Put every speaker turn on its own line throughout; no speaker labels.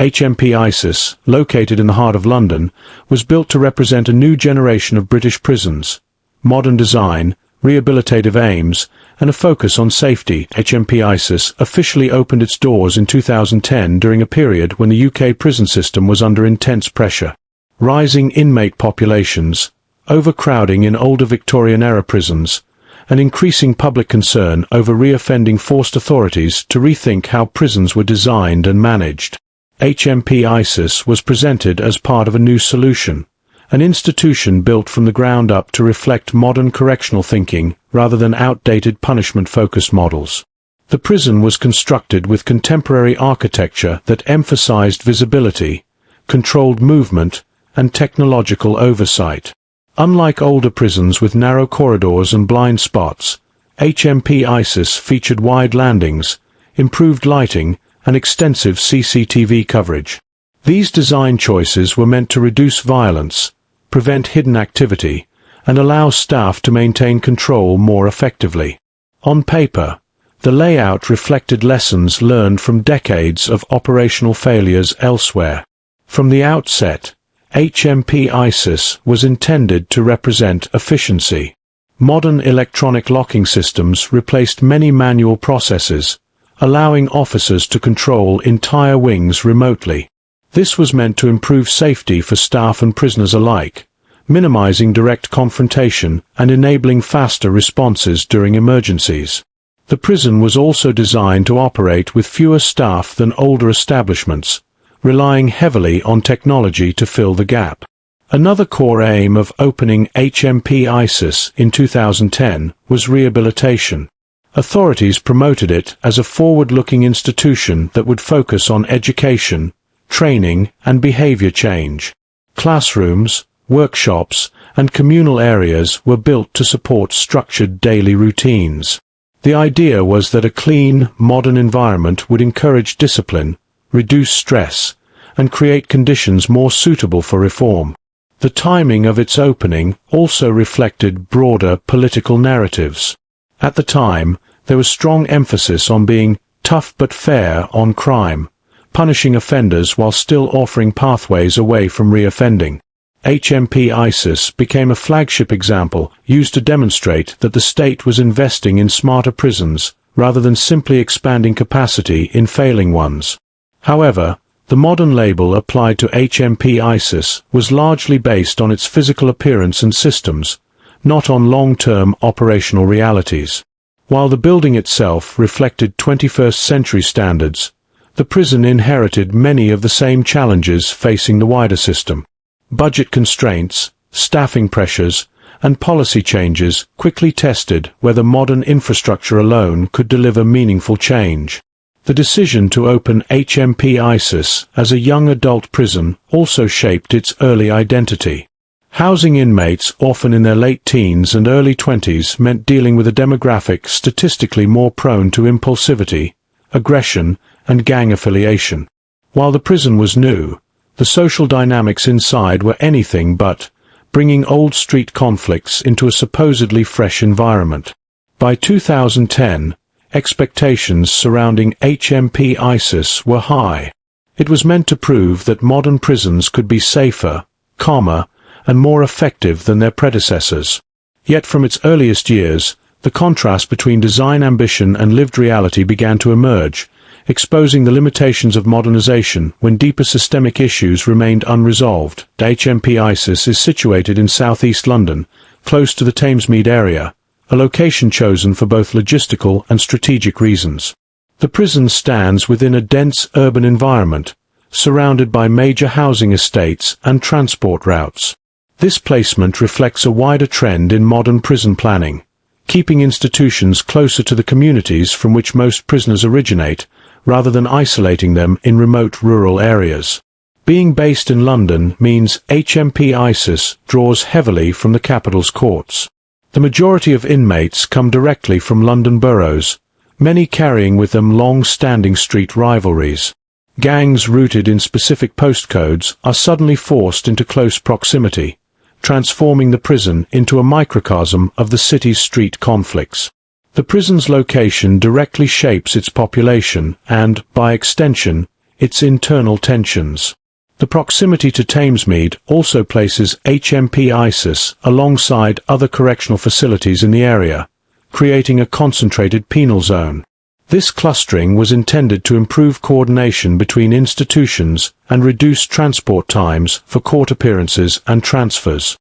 HMP Isis, located in the heart of London, was built to represent a new generation of British prisons. Modern design, rehabilitative aims, and a focus on safety. HMP Isis officially opened its doors in 2010 during a period when the UK prison system was under intense pressure. Rising inmate populations, overcrowding in older Victorian-era prisons, and increasing public concern over reoffending forced authorities to rethink how prisons were designed and managed. HMP Isis was presented as part of a new solution, an institution built from the ground up to reflect modern correctional thinking rather than outdated punishment-focused models. The prison was constructed with contemporary architecture that emphasized visibility, controlled movement, and technological oversight. Unlike older prisons with narrow corridors and blind spots, HMP Isis featured wide landings, improved lighting, and extensive CCTV coverage. These design choices were meant to reduce violence, prevent hidden activity, and allow staff to maintain control more effectively. On paper, the layout reflected lessons learned from decades of operational failures elsewhere. From the outset, HMP Isis was intended to represent efficiency. Modern electronic locking systems replaced many manual processes, allowing officers to control entire wings remotely. This was meant to improve safety for staff and prisoners alike, minimizing direct confrontation and enabling faster responses during emergencies. The prison was also designed to operate with fewer staff than older establishments, relying heavily on technology to fill the gap. Another core aim of opening HMP Isis in 2010 was rehabilitation. Authorities promoted it as a forward-looking institution that would focus on education, training, and behavior change. Classrooms, workshops, and communal areas were built to support structured daily routines. The idea was that a clean, modern environment would encourage discipline, reduce stress, and create conditions more suitable for reform. The timing of its opening also reflected broader political narratives. At the time, there was strong emphasis on being tough but fair on crime, punishing offenders while still offering pathways away from reoffending. HMP Isis became a flagship example used to demonstrate that the state was investing in smarter prisons rather than simply expanding capacity in failing ones. However, the modern label applied to HMP Isis was largely based on its physical appearance and systems, not on long-term operational realities. While the building itself reflected 21st century standards, the prison inherited many of the same challenges facing the wider system. Budget constraints, staffing pressures, and policy changes quickly tested whether modern infrastructure alone could deliver meaningful change. The decision to open HMP Isis as a young adult prison also shaped its early identity. Housing inmates often in their late teens and early 20s meant dealing with a demographic statistically more prone to impulsivity, aggression, and gang affiliation. While the prison was new, the social dynamics inside were anything but, bringing old street conflicts into a supposedly fresh environment. By 2010, expectations surrounding HMP Isis were high. It was meant to prove that modern prisons could be safer, calmer, and more effective than their predecessors. Yet from its earliest years, the contrast between design ambition and lived reality began to emerge, exposing the limitations of modernization when deeper systemic issues remained unresolved. HMP Isis is situated in southeast London, close to the Thamesmead area, a location chosen for both logistical and strategic reasons. The prison stands within a dense urban environment, surrounded by major housing estates and transport routes. This placement reflects a wider trend in modern prison planning, keeping institutions closer to the communities from which most prisoners originate, rather than isolating them in remote rural areas. Being based in London means HMP Isis draws heavily from the capital's courts. The majority of inmates come directly from London boroughs, many carrying with them long-standing street rivalries. Gangs rooted in specific postcodes are suddenly forced into close proximity, transforming the prison into a microcosm of the city's street conflicts. The prison's location directly shapes its population and, by extension, its internal tensions. The proximity to Thamesmead also places HMP Isis alongside other correctional facilities in the area, creating a concentrated penal zone. This clustering was intended to improve coordination between institutions and reduce transport times for court appearances and transfers.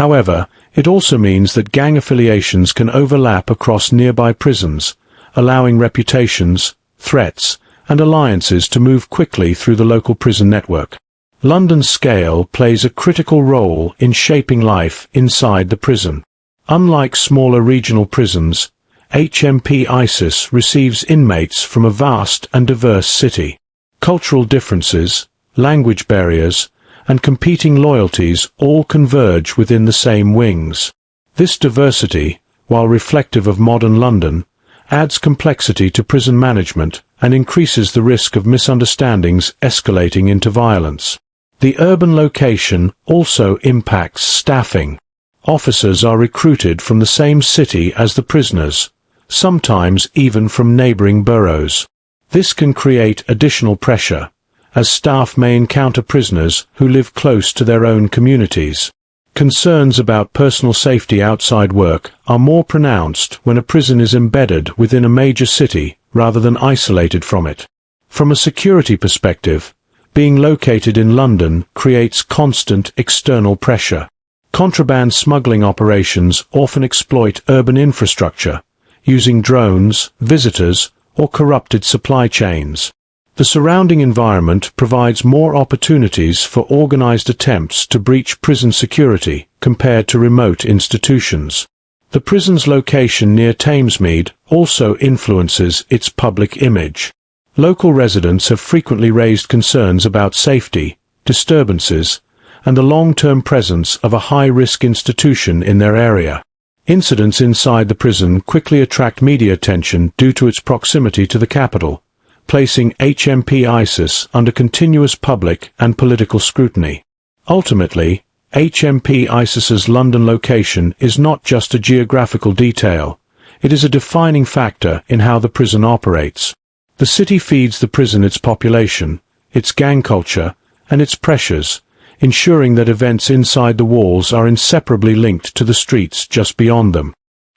However, it also means that gang affiliations can overlap across nearby prisons, allowing reputations, threats, and alliances to move quickly through the local prison network. London's scale plays a critical role in shaping life inside the prison. Unlike smaller regional prisons, HMP Isis receives inmates from a vast and diverse city. Cultural differences, language barriers, and competing loyalties all converge within the same wings. This diversity, while reflective of modern London, adds complexity to prison management and increases the risk of misunderstandings escalating into violence. The urban location also impacts staffing. Officers are recruited from the same city as the prisoners, sometimes even from neighboring boroughs. This can create additional pressure, as staff may encounter prisoners who live close to their own communities. Concerns about personal safety outside work are more pronounced when a prison is embedded within a major city rather than isolated from it. From a security perspective, being located in London creates constant external pressure. Contraband smuggling operations often exploit urban infrastructure, using drones, visitors, or corrupted supply chains. The surrounding environment provides more opportunities for organized attempts to breach prison security compared to remote institutions. The prison's location near Thamesmead also influences its public image. Local residents have frequently raised concerns about safety, disturbances, and the long-term presence of a high-risk institution in their area. Incidents inside the prison quickly attract media attention due to its proximity to the capital, placing HMP Isis under continuous public and political scrutiny. Ultimately, HMP Isis's London location is not just a geographical detail, it is a defining factor in how the prison operates. The city feeds the prison its population, its gang culture, and its pressures, ensuring that events inside the walls are inseparably linked to the streets just beyond them.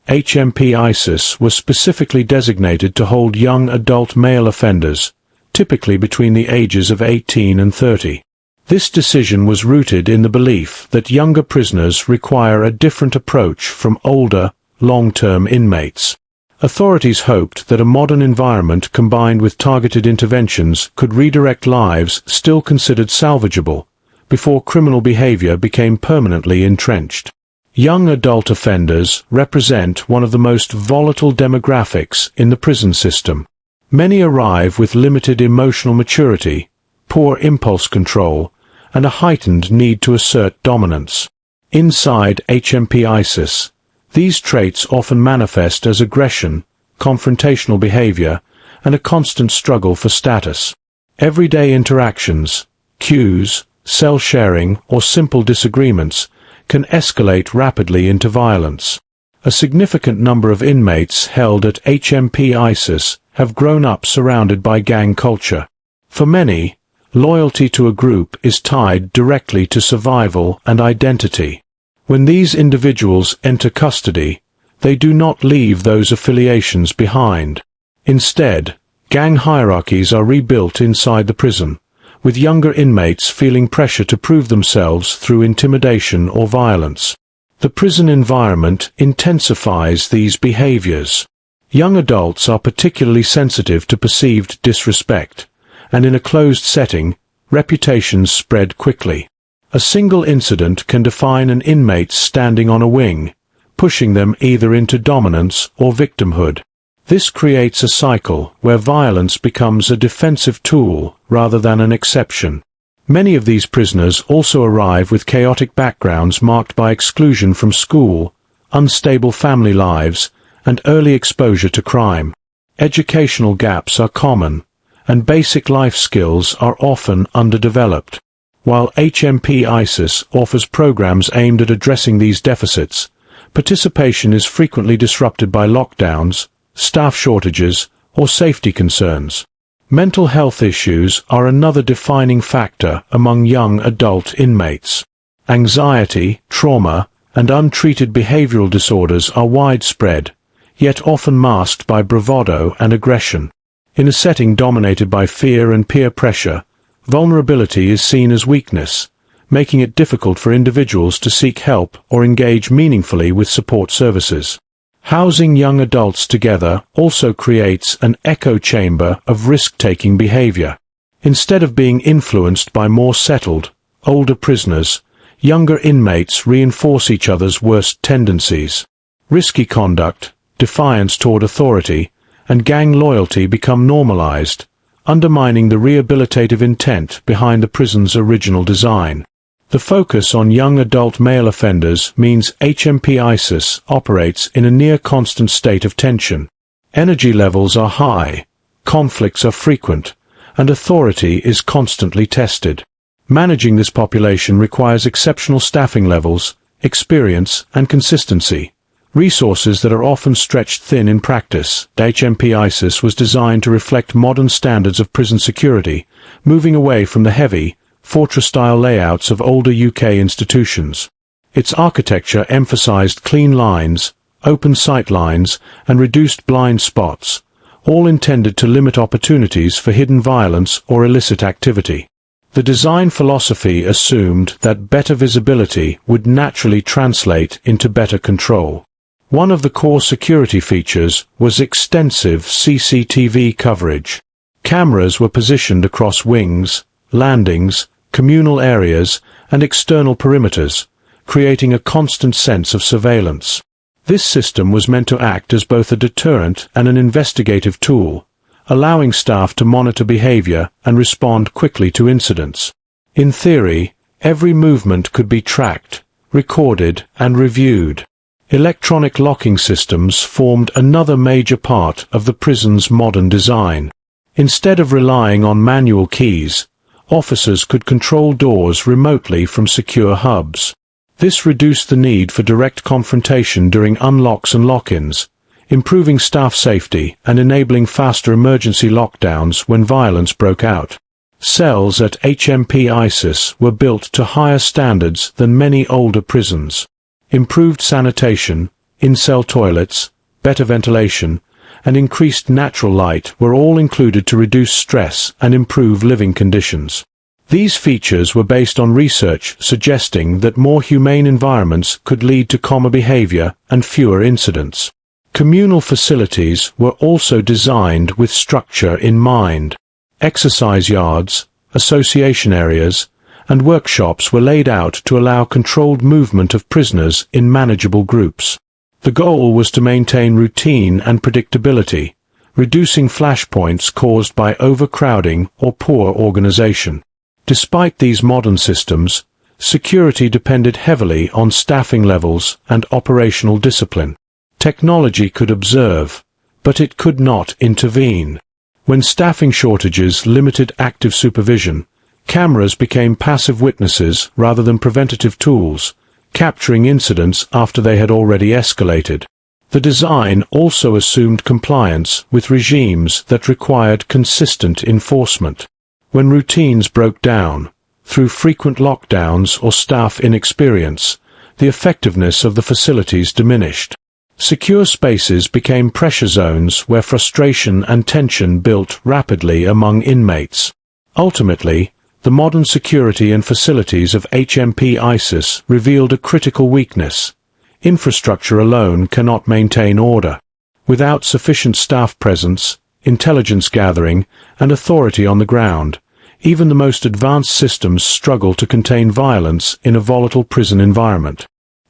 HMP Isis was specifically designated to hold young adult male offenders, typically between the ages of 18 and 30. This decision was rooted in the belief that younger prisoners require a different approach from older, long-term inmates. Authorities hoped that a modern environment combined with targeted interventions could redirect lives still considered salvageable, before criminal behavior became permanently entrenched. Young adult offenders represent one of the most volatile demographics in the prison system. Many arrive with limited emotional maturity, poor impulse control, and a heightened need to assert dominance. Inside HMP Isis, these traits often manifest as aggression, confrontational behavior, and a constant struggle for status. Everyday interactions, cues, cell sharing, or simple disagreements can escalate rapidly into violence. A significant number of inmates held at HMP Isis have grown up surrounded by gang culture. For many, loyalty to a group is tied directly to survival and identity. When these individuals enter custody, they do not leave those affiliations behind. Instead, gang hierarchies are rebuilt inside the prison, with younger inmates feeling pressure to prove themselves through intimidation or violence. The prison environment intensifies these behaviors. Young adults are particularly sensitive to perceived disrespect, and in a closed setting, reputations spread quickly. A single incident can define an inmate standing on a wing, pushing them either into dominance or victimhood. This creates a cycle where violence becomes a defensive tool rather than an exception. Many of these prisoners also arrive with chaotic backgrounds marked by exclusion from school, unstable family lives, and early exposure to crime. Educational gaps are common, and basic life skills are often underdeveloped. While HMP Isis offers programs aimed at addressing these deficits, participation is frequently disrupted by lockdowns, staff shortages, or safety concerns. Mental health issues are another defining factor among young adult inmates. Anxiety, trauma, and untreated behavioral disorders are widespread, yet often masked by bravado and aggression. In a setting dominated by fear and peer pressure, vulnerability is seen as weakness, making it difficult for individuals to seek help or engage meaningfully with support services. Housing young adults together also creates an echo chamber of risk-taking behavior. Instead of being influenced by more settled, older prisoners, younger inmates reinforce each other's worst tendencies. Risky conduct, defiance toward authority, and gang loyalty become normalized, undermining the rehabilitative intent behind the prison's original design. The focus on young adult male offenders means HMP Isis operates in a near-constant state of tension. Energy levels are high, conflicts are frequent, and authority is constantly tested. Managing this population requires exceptional staffing levels, experience, and consistency, resources that are often stretched thin in practice. HMP Isis was designed to reflect modern standards of prison security, moving away from the heavy, fortress-style layouts of older UK institutions. Its architecture emphasized clean lines, open sight lines, and reduced blind spots, all intended to limit opportunities for hidden violence or illicit activity. The design philosophy assumed that better visibility would naturally translate into better control. One of the core security features was extensive CCTV coverage. Cameras were positioned across wings, landings, communal areas, and external perimeters, creating a constant sense of surveillance. This system was meant to act as both a deterrent and an investigative tool, allowing staff to monitor behavior and respond quickly to incidents. In theory, every movement could be tracked, recorded, and reviewed. Electronic locking systems formed another major part of the prison's modern design. Instead of relying on manual keys, officers could control doors remotely from secure hubs. This reduced the need for direct confrontation during unlocks and lock-ins, improving staff safety and enabling faster emergency lockdowns when violence broke out. Cells at HMP Isis were built to higher standards than many older prisons. Improved sanitation, in-cell toilets, better ventilation, and increased natural light were all included to reduce stress and improve living conditions. These features were based on research suggesting that more humane environments could lead to calmer behavior and fewer incidents. Communal facilities were also designed with structure in mind. Exercise yards, association areas, and workshops were laid out to allow controlled movement of prisoners in manageable groups. The goal was to maintain routine and predictability, reducing flashpoints caused by overcrowding or poor organization. Despite these modern systems, security depended heavily on staffing levels and operational discipline. Technology could observe, but it could not intervene. When staffing shortages limited active supervision, cameras became passive witnesses rather than preventative tools, capturing incidents after they had already escalated. The design also assumed compliance with regimes that required consistent enforcement. When routines broke down, through frequent lockdowns or staff inexperience, the effectiveness of the facilities diminished. Secure spaces became pressure zones where frustration and tension built rapidly among inmates. Ultimately, the modern security and facilities of HMP Isis revealed a critical weakness. Infrastructure alone cannot maintain order. Without sufficient staff presence, intelligence gathering, and authority on the ground, even the most advanced systems struggle to contain violence in a volatile prison environment.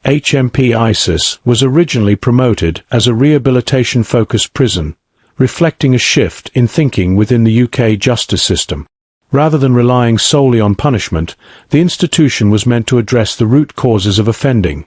HMP Isis was originally promoted as a rehabilitation-focused prison, reflecting a shift in thinking within the UK justice system. Rather than relying solely on punishment, the institution was meant to address the root causes of offending: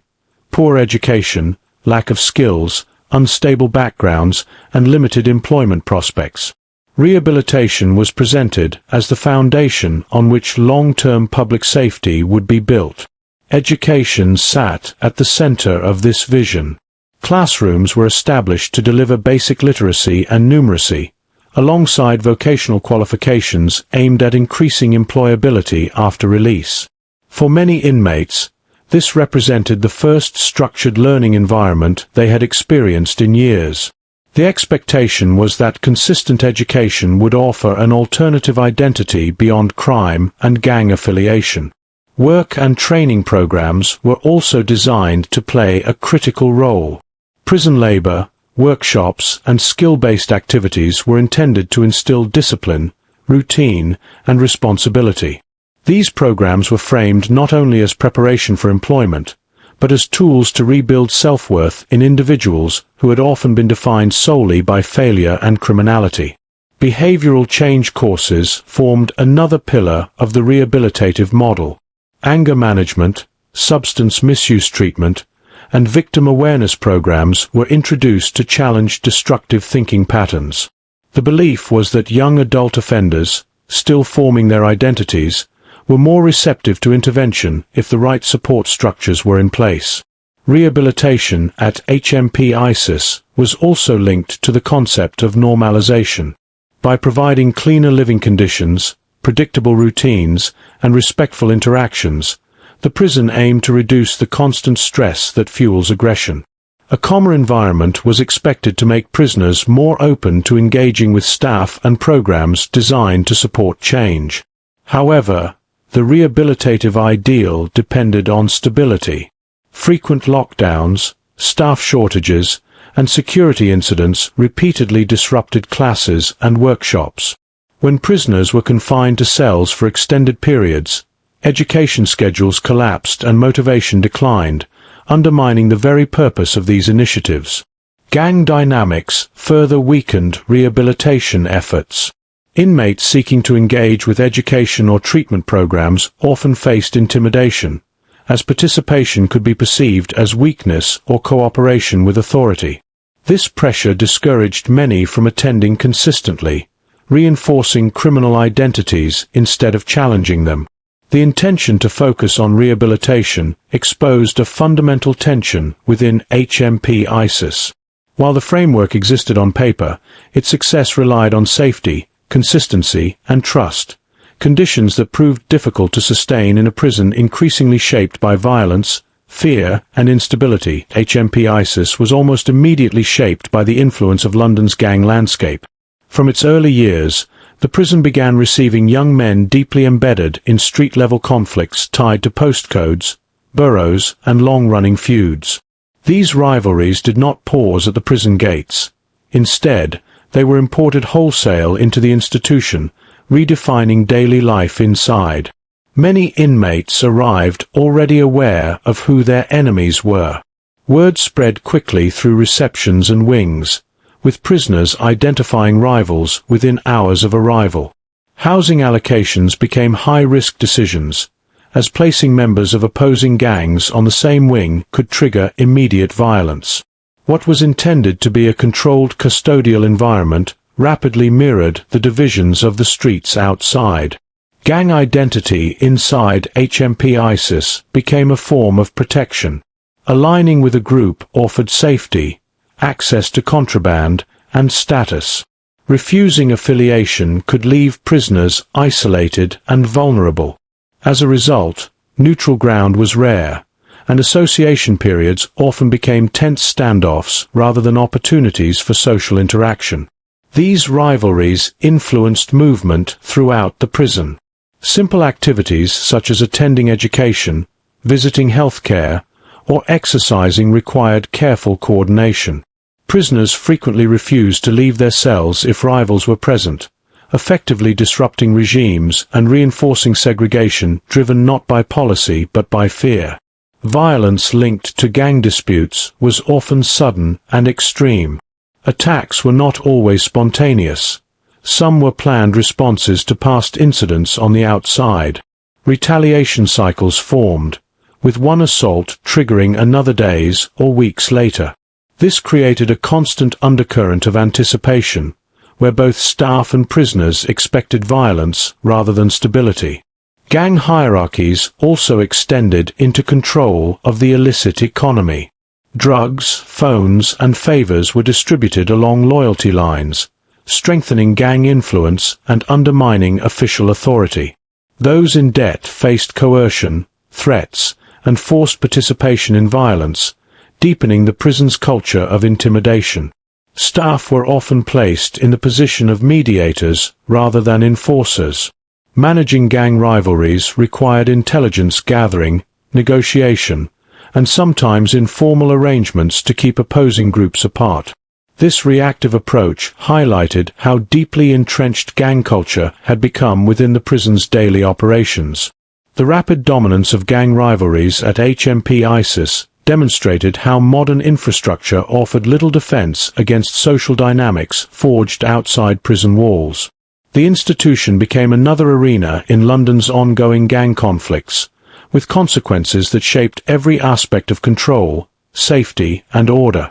poor education, lack of skills, unstable backgrounds, and limited employment prospects. Rehabilitation was presented as the foundation on which long-term public safety would be built. Education sat at the center of this vision. Classrooms were established to deliver basic literacy and numeracy, alongside vocational qualifications aimed at increasing employability after release. For many inmates, this represented the first structured learning environment they had experienced in years. The expectation was that consistent education would offer an alternative identity beyond crime and gang affiliation. Work and training programs were also designed to play a critical role. Prison labor, workshops, and skill-based activities were intended to instill discipline, routine, and responsibility. These programs were framed not only as preparation for employment, but as tools to rebuild self-worth in individuals who had often been defined solely by failure and criminality. Behavioral change courses formed another pillar of the rehabilitative model. Anger management, substance misuse treatment, and victim awareness programs were introduced to challenge destructive thinking patterns. The belief was that young adult offenders, still forming their identities, were more receptive to intervention if the right support structures were in place. Rehabilitation at HMP Isis was also linked to the concept of normalization. By providing cleaner living conditions, predictable routines, and respectful interactions, the prison aimed to reduce the constant stress that fuels aggression. A calmer environment was expected to make prisoners more open to engaging with staff and programs designed to support change. However, the rehabilitative ideal depended on stability. Frequent lockdowns, staff shortages, and security incidents repeatedly disrupted classes and workshops. When prisoners were confined to cells for extended periods, education schedules collapsed and motivation declined, undermining the very purpose of these initiatives. Gang dynamics further weakened rehabilitation efforts. Inmates seeking to engage with education or treatment programs often faced intimidation, as participation could be perceived as weakness or cooperation with authority. This pressure discouraged many from attending consistently, reinforcing criminal identities instead of challenging them. The intention to focus on rehabilitation exposed a fundamental tension within HMP Isis. While the framework existed on paper, its success relied on safety, consistency, and trust, conditions that proved difficult to sustain in a prison increasingly shaped by violence, fear, and instability. HMP Isis was almost immediately shaped by the influence of London's gang landscape. From its early years, the prison began receiving young men deeply embedded in street-level conflicts tied to postcodes, boroughs, and long-running feuds. These rivalries did not pause at the prison gates. Instead, they were imported wholesale into the institution, redefining daily life inside. Many inmates arrived already aware of who their enemies were. Word spread quickly through receptions and wings, with prisoners identifying rivals within hours of arrival. Housing allocations became high-risk decisions, as placing members of opposing gangs on the same wing could trigger immediate violence. What was intended to be a controlled custodial environment rapidly mirrored the divisions of the streets outside. Gang identity inside HMP Isis became a form of protection. Aligning with a group offered safety, access to contraband, and status. Refusing affiliation could leave prisoners isolated and vulnerable. As a result, neutral ground was rare, and association periods often became tense standoffs rather than opportunities for social interaction. These rivalries influenced movement throughout the prison. Simple activities such as attending education, visiting healthcare, or exercising required careful coordination. Prisoners frequently refused to leave their cells if rivals were present, effectively disrupting regimes and reinforcing segregation driven not by policy but by fear. Violence linked to gang disputes was often sudden and extreme. Attacks were not always spontaneous. Some were planned responses to past incidents on the outside. Retaliation cycles formed, with one assault triggering another days or weeks later. This created a constant undercurrent of anticipation, where both staff and prisoners expected violence rather than stability. Gang hierarchies also extended into control of the illicit economy. Drugs, phones, and favors were distributed along loyalty lines, strengthening gang influence and undermining official authority. Those in debt faced coercion, threats, and forced participation in violence, deepening the prison's culture of intimidation. Staff were often placed in the position of mediators rather than enforcers. Managing gang rivalries required intelligence gathering, negotiation, and sometimes informal arrangements to keep opposing groups apart. This reactive approach highlighted how deeply entrenched gang culture had become within the prison's daily operations. The rapid dominance of gang rivalries at HMP Isis demonstrated how modern infrastructure offered little defense against social dynamics forged outside prison walls. The institution became another arena in London's ongoing gang conflicts, with consequences that shaped every aspect of control, safety, and order.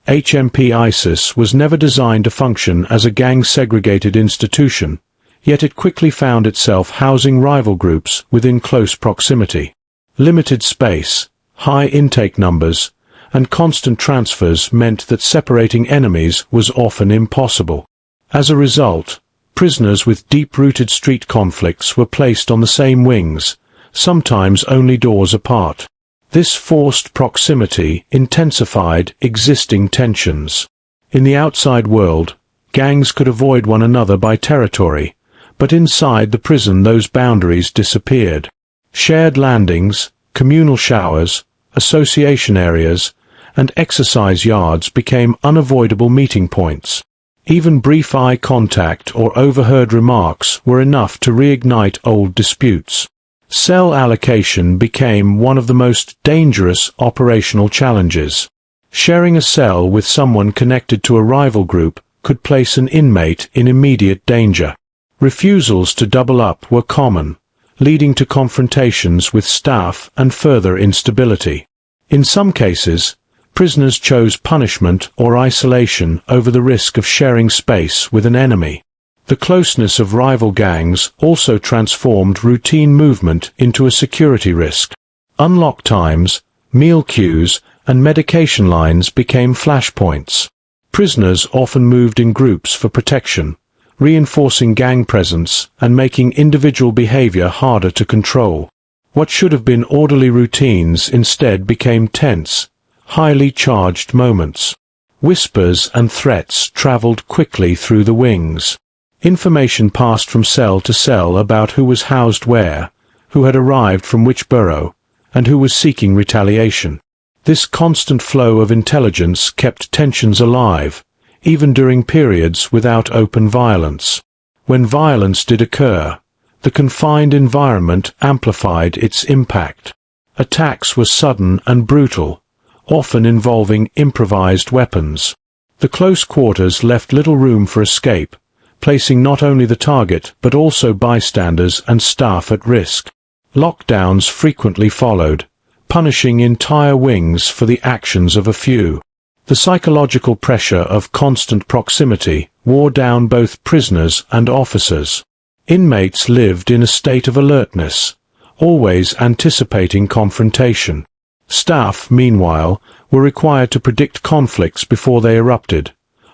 HMP Isis was never designed to function as a gang-segregated institution, yet it quickly found itself housing rival groups within close proximity. Limited space, high intake numbers, and constant transfers meant that separating enemies was often impossible. As a result, prisoners with deep-rooted street conflicts were placed on the same wings, sometimes only doors apart. This forced proximity intensified existing tensions. In the outside world, gangs could avoid one another by territory, but inside the prison those boundaries disappeared. Shared landings, communal showers, association areas, and exercise yards became unavoidable meeting points. Even brief eye contact or overheard remarks were enough to reignite old disputes. Cell allocation became one of the most dangerous operational challenges. Sharing a cell with someone connected to a rival group could place an inmate in immediate danger. Refusals to double up were common, leading to confrontations with staff and further instability. In some cases, prisoners chose punishment or isolation over the risk of sharing space with an enemy. The closeness of rival gangs also transformed routine movement into a security risk. Unlock times, meal queues, and medication lines became flashpoints. Prisoners often moved in groups for protection, reinforcing gang presence and making individual behavior harder to control. What should have been orderly routines instead became tense, highly charged moments. Whispers and threats traveled quickly through the wings. Information passed from cell to cell about who was housed where, who had arrived from which borough, and who was seeking retaliation. This constant flow of intelligence kept tensions alive, even during periods without open violence. When violence did occur, the confined environment amplified its impact. Attacks were sudden and brutal, often involving improvised weapons. The close quarters left little room for escape, placing not only the target but also bystanders and staff at risk. Lockdowns frequently followed, punishing entire wings for the actions of a few. The psychological pressure of constant proximity wore down both prisoners and officers. Inmates lived in a state of alertness, always anticipating confrontation. Staff, meanwhile, were required to predict conflicts before they erupted,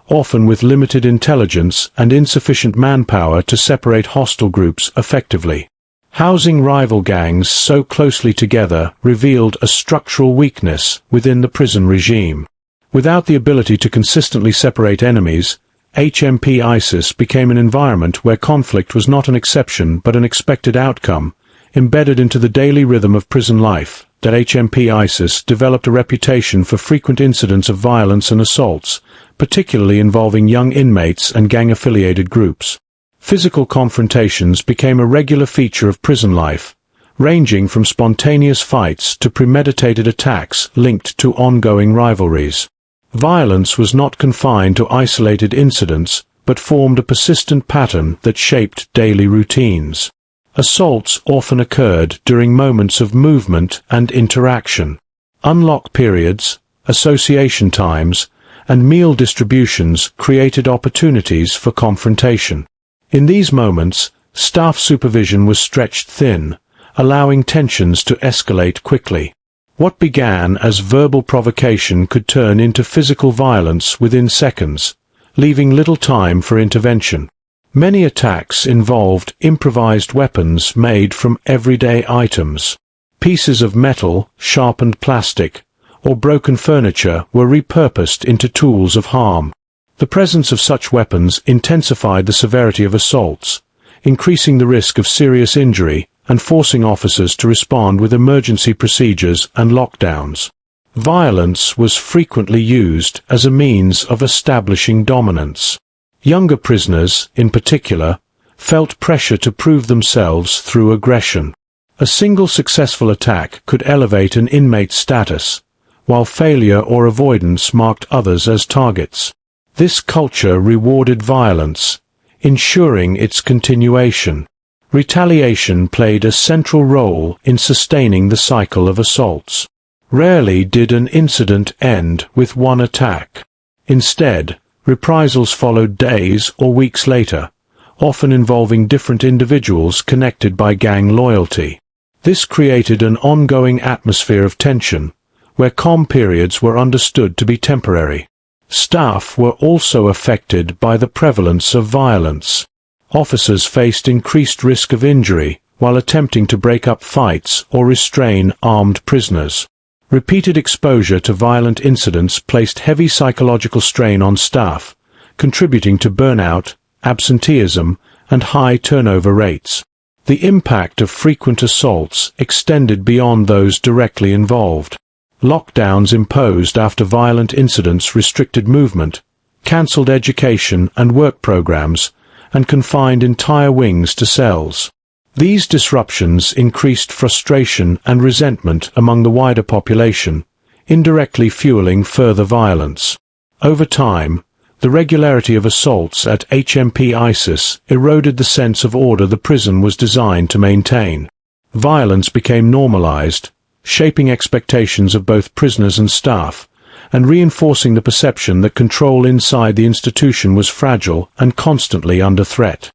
often with limited intelligence and insufficient manpower to separate hostile groups effectively. Housing rival gangs so closely together revealed a structural weakness within the prison regime. Without the ability to consistently separate enemies, HMP Isis became an environment where conflict was not an exception but an expected outcome, embedded into the daily rhythm of prison life. That HMP Isis developed a reputation for frequent incidents of violence and assaults, particularly involving young inmates and gang-affiliated groups. Physical confrontations became a regular feature of prison life, ranging from spontaneous fights to premeditated attacks linked to ongoing rivalries. Violence was not confined to isolated incidents, but formed a persistent pattern that shaped daily routines. Assaults often occurred during moments of movement and interaction. Unlock periods, association times, and meal distributions created opportunities for confrontation. In these moments, staff supervision was stretched thin, allowing tensions to escalate quickly. What began as verbal provocation could turn into physical violence within seconds, leaving little time for intervention. Many attacks involved improvised weapons made from everyday items. Pieces of metal, sharpened plastic, or broken furniture were repurposed into tools of harm. The presence of such weapons intensified the severity of assaults, increasing the risk of serious injury and forcing officers to respond with emergency procedures and lockdowns. Violence was frequently used as a means of establishing dominance. Younger prisoners, in particular, felt pressure to prove themselves through aggression. A single successful attack could elevate an inmate's status, while failure or avoidance marked others as targets. This culture rewarded violence, ensuring its continuation. Retaliation played a central role in sustaining the cycle of assaults. Rarely did an incident end with one attack. Instead, reprisals followed days or weeks later, often involving different individuals connected by gang loyalty. This created an ongoing atmosphere of tension, where calm periods were understood to be temporary. Staff were also affected by the prevalence of violence. Officers faced increased risk of injury while attempting to break up fights or restrain armed prisoners. Repeated exposure to violent incidents placed heavy psychological strain on staff, contributing to burnout, absenteeism, and high turnover rates. The impact of frequent assaults extended beyond those directly involved. Lockdowns imposed after violent incidents restricted movement, cancelled education and work programs, and confined entire wings to cells. These disruptions increased frustration and resentment among the wider population, indirectly fueling further violence. Over time, the regularity of assaults at HMP Isis eroded the sense of order the prison was designed to maintain. Violence became normalized, shaping expectations of both prisoners and staff, and reinforcing the perception that control inside the institution was fragile and constantly under threat.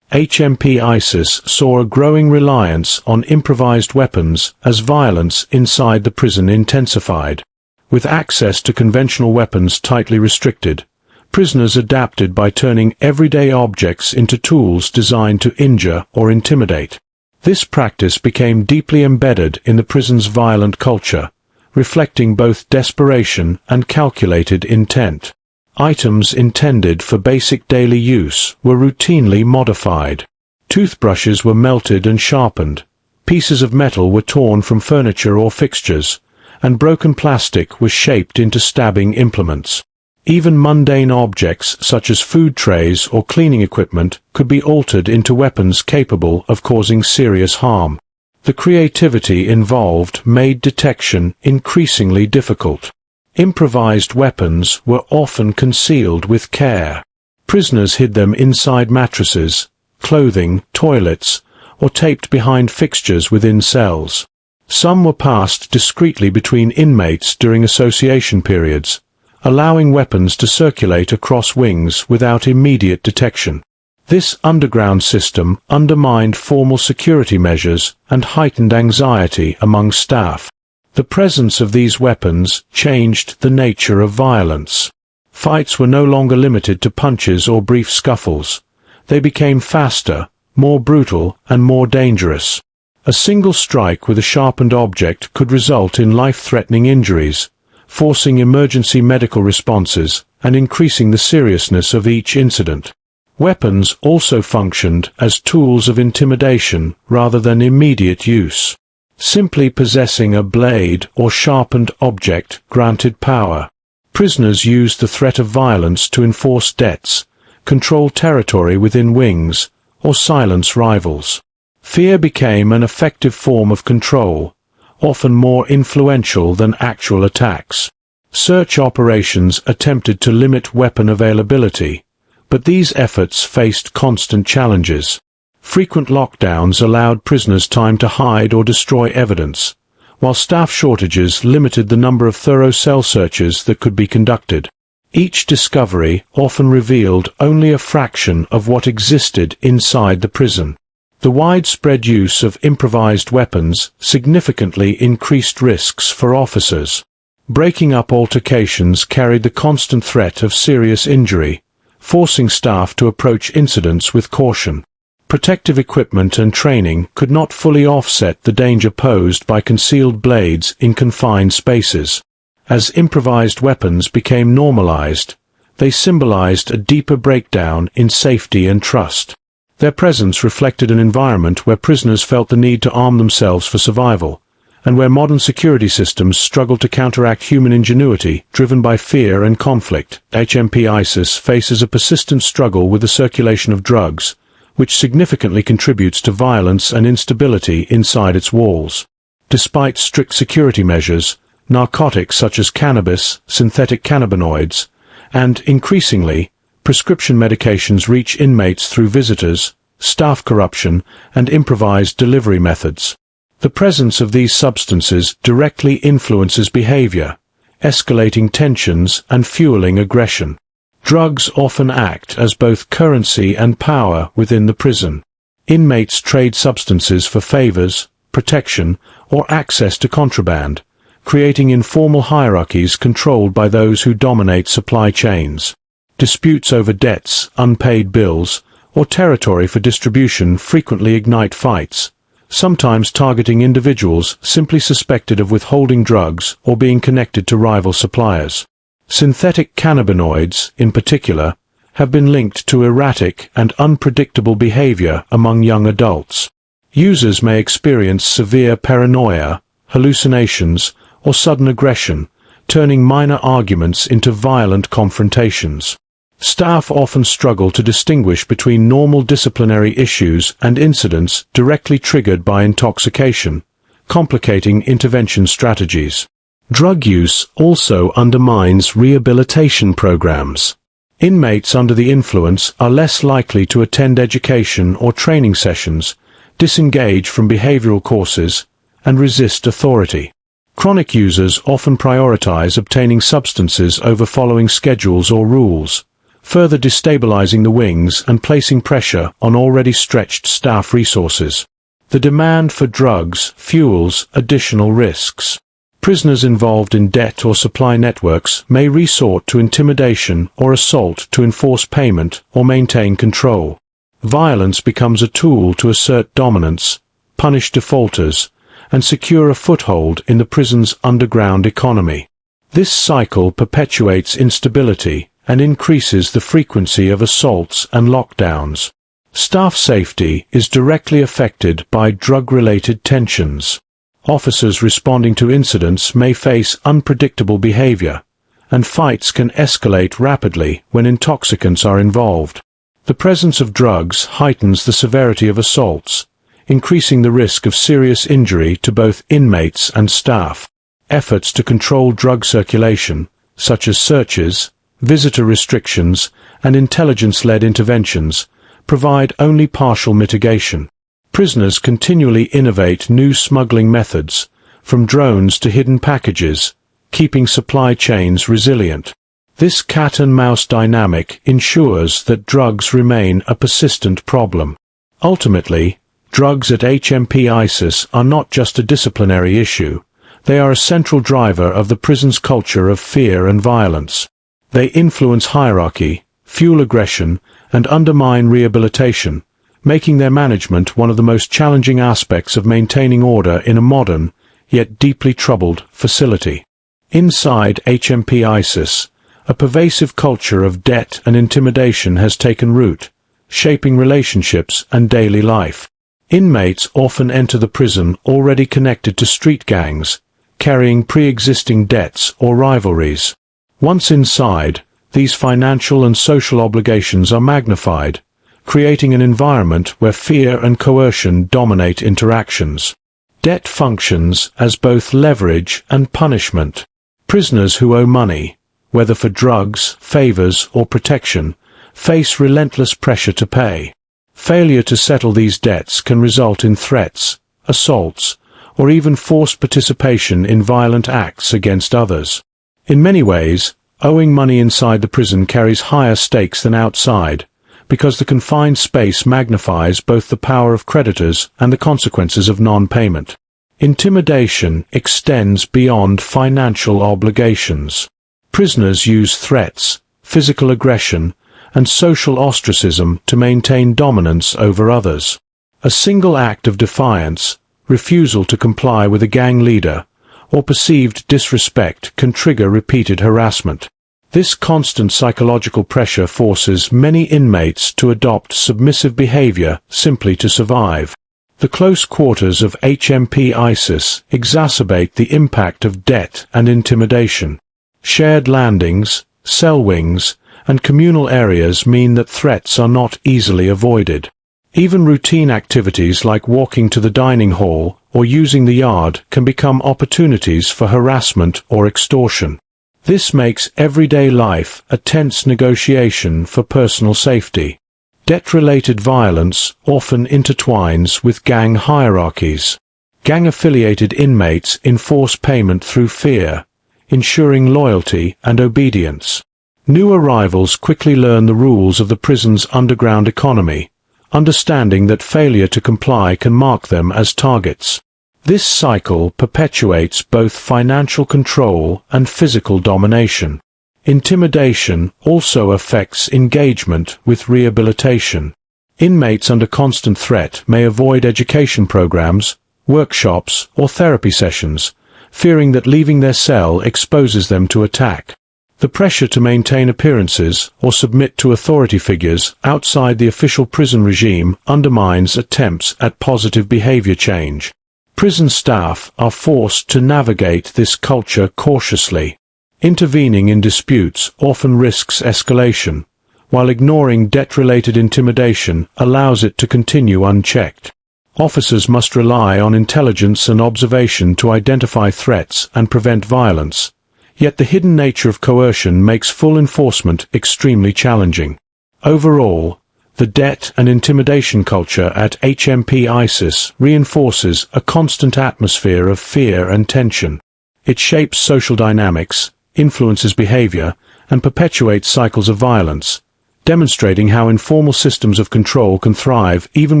HMP Isis saw a growing reliance on improvised weapons as violence inside the prison intensified. With access to conventional weapons tightly restricted, prisoners adapted by turning everyday objects into tools designed to injure or intimidate. This practice became deeply embedded in the prison's violent culture, reflecting both desperation and calculated intent. Items intended for basic daily use were routinely modified. Toothbrushes were melted and sharpened, pieces of metal were torn from furniture or fixtures, and broken plastic was shaped into stabbing implements. Even mundane objects such as food trays or cleaning equipment could be altered into weapons capable of causing serious harm. The creativity involved made detection increasingly difficult. Improvised weapons were often concealed with care. Prisoners hid them inside mattresses, clothing, toilets, or taped behind fixtures within cells. Some were passed discreetly between inmates during association periods, allowing weapons to circulate across wings without immediate detection. This underground system undermined formal security measures and heightened anxiety among staff. The presence of these weapons changed the nature of violence. Fights were no longer limited to punches or brief scuffles. They became faster, more brutal, and more dangerous. A single strike with a sharpened object could result in life-threatening injuries, forcing emergency medical responses and increasing the seriousness of each incident. Weapons also functioned as tools of intimidation rather than immediate use. Simply possessing a blade or sharpened object granted power. Prisoners used the threat of violence to enforce debts, control territory within wings, or silence rivals. Fear became an effective form of control, often more influential than actual attacks. Search operations attempted to limit weapon availability, but these efforts faced constant challenges. Frequent lockdowns allowed prisoners time to hide or destroy evidence, while staff shortages limited the number of thorough cell searches that could be conducted. Each discovery often revealed only a fraction of what existed inside the prison. The widespread use of improvised weapons significantly increased risks for officers. Breaking up altercations carried the constant threat of serious injury, forcing staff to approach incidents with caution. Protective equipment and training could not fully offset the danger posed by concealed blades in confined spaces. As improvised weapons became normalized, they symbolized a deeper breakdown in safety and trust. Their presence reflected an environment where prisoners felt the need to arm themselves for survival, and where modern security systems struggled to counteract human ingenuity driven by fear and conflict. HMP Isis faces a persistent struggle with the circulation of drugs, which significantly contributes to violence and instability inside its walls. Despite strict security measures, narcotics such as cannabis, synthetic cannabinoids, and, increasingly, prescription medications reach inmates through visitors, staff corruption, and improvised delivery methods. The presence of these substances directly influences behavior, escalating tensions and fueling aggression. Drugs often act as both currency and power within the prison. Inmates trade substances for favors, protection, or access to contraband, creating informal hierarchies controlled by those who dominate supply chains. Disputes over debts, unpaid bills, or territory for distribution frequently ignite fights, sometimes targeting individuals simply suspected of withholding drugs or being connected to rival suppliers. Synthetic cannabinoids, in particular, have been linked to erratic and unpredictable behavior among young adults. Users may experience severe paranoia, hallucinations, or sudden aggression, turning minor arguments into violent confrontations. Staff often struggle to distinguish between normal disciplinary issues and incidents directly triggered by intoxication, complicating intervention strategies. Drug use also undermines rehabilitation programs. Inmates under the influence are less likely to attend education or training sessions, disengage from behavioral courses, and resist authority. Chronic users often prioritize obtaining substances over following schedules or rules, further destabilizing the wings and placing pressure on already stretched staff resources. The demand for drugs fuels additional risks. Prisoners involved in debt or supply networks may resort to intimidation or assault to enforce payment or maintain control. Violence becomes a tool to assert dominance, punish defaulters, and secure a foothold in the prison's underground economy. This cycle perpetuates instability and increases the frequency of assaults and lockdowns. Staff safety is directly affected by drug-related tensions. Officers responding to incidents may face unpredictable behavior, and fights can escalate rapidly when intoxicants are involved. The presence of drugs heightens the severity of assaults, increasing the risk of serious injury to both inmates and staff. Efforts to control drug circulation, such as searches, visitor restrictions, and intelligence-led interventions, provide only partial mitigation. Prisoners continually innovate new smuggling methods, from drones to hidden packages, keeping supply chains resilient. This cat-and-mouse dynamic ensures that drugs remain a persistent problem. Ultimately, drugs at HMP Isis are not just a disciplinary issue, they are a central driver of the prison's culture of fear and violence. They influence hierarchy, fuel aggression, and undermine rehabilitation, making their management one of the most challenging aspects of maintaining order in a modern, yet deeply troubled, facility. Inside HMP Isis, a pervasive culture of debt and intimidation has taken root, shaping relationships and daily life. Inmates often enter the prison already connected to street gangs, carrying pre-existing debts or rivalries. Once inside, these financial and social obligations are magnified, creating an environment where fear and coercion dominate interactions. Debt functions as both leverage and punishment. Prisoners who owe money, whether for drugs, favors, or protection, face relentless pressure to pay. Failure to settle these debts can result in threats, assaults, or even forced participation in violent acts against others. In many ways, owing money inside the prison carries higher stakes than outside, because the confined space magnifies both the power of creditors and the consequences of non-payment. Intimidation extends beyond financial obligations. Prisoners use threats, physical aggression, and social ostracism to maintain dominance over others. A single act of defiance, refusal to comply with a gang leader, or perceived disrespect can trigger repeated harassment. This constant psychological pressure forces many inmates to adopt submissive behavior simply to survive. The close quarters of HMP Isis exacerbate the impact of debt and intimidation. Shared landings, cell wings, and communal areas mean that threats are not easily avoided. Even routine activities like walking to the dining hall or using the yard can become opportunities for harassment or extortion. This makes everyday life a tense negotiation for personal safety. Debt-related violence often intertwines with gang hierarchies. Gang-affiliated inmates enforce payment through fear, ensuring loyalty and obedience. New arrivals quickly learn the rules of the prison's underground economy, understanding that failure to comply can mark them as targets. This cycle perpetuates both financial control and physical domination. Intimidation also affects engagement with rehabilitation. Inmates under constant threat may avoid education programs, workshops, or therapy sessions, fearing that leaving their cell exposes them to attack. The pressure to maintain appearances or submit to authority figures outside the official prison regime undermines attempts at positive behavior change. Prison staff are forced to navigate this culture cautiously. Intervening in disputes often risks escalation, while ignoring debt-related intimidation allows it to continue unchecked. Officers must rely on intelligence and observation to identify threats and prevent violence, yet the hidden nature of coercion makes full enforcement extremely challenging. Overall, the debt and intimidation culture at HMP Isis reinforces a constant atmosphere of fear and tension. It shapes social dynamics, influences behavior, and perpetuates cycles of violence, demonstrating how informal systems of control can thrive even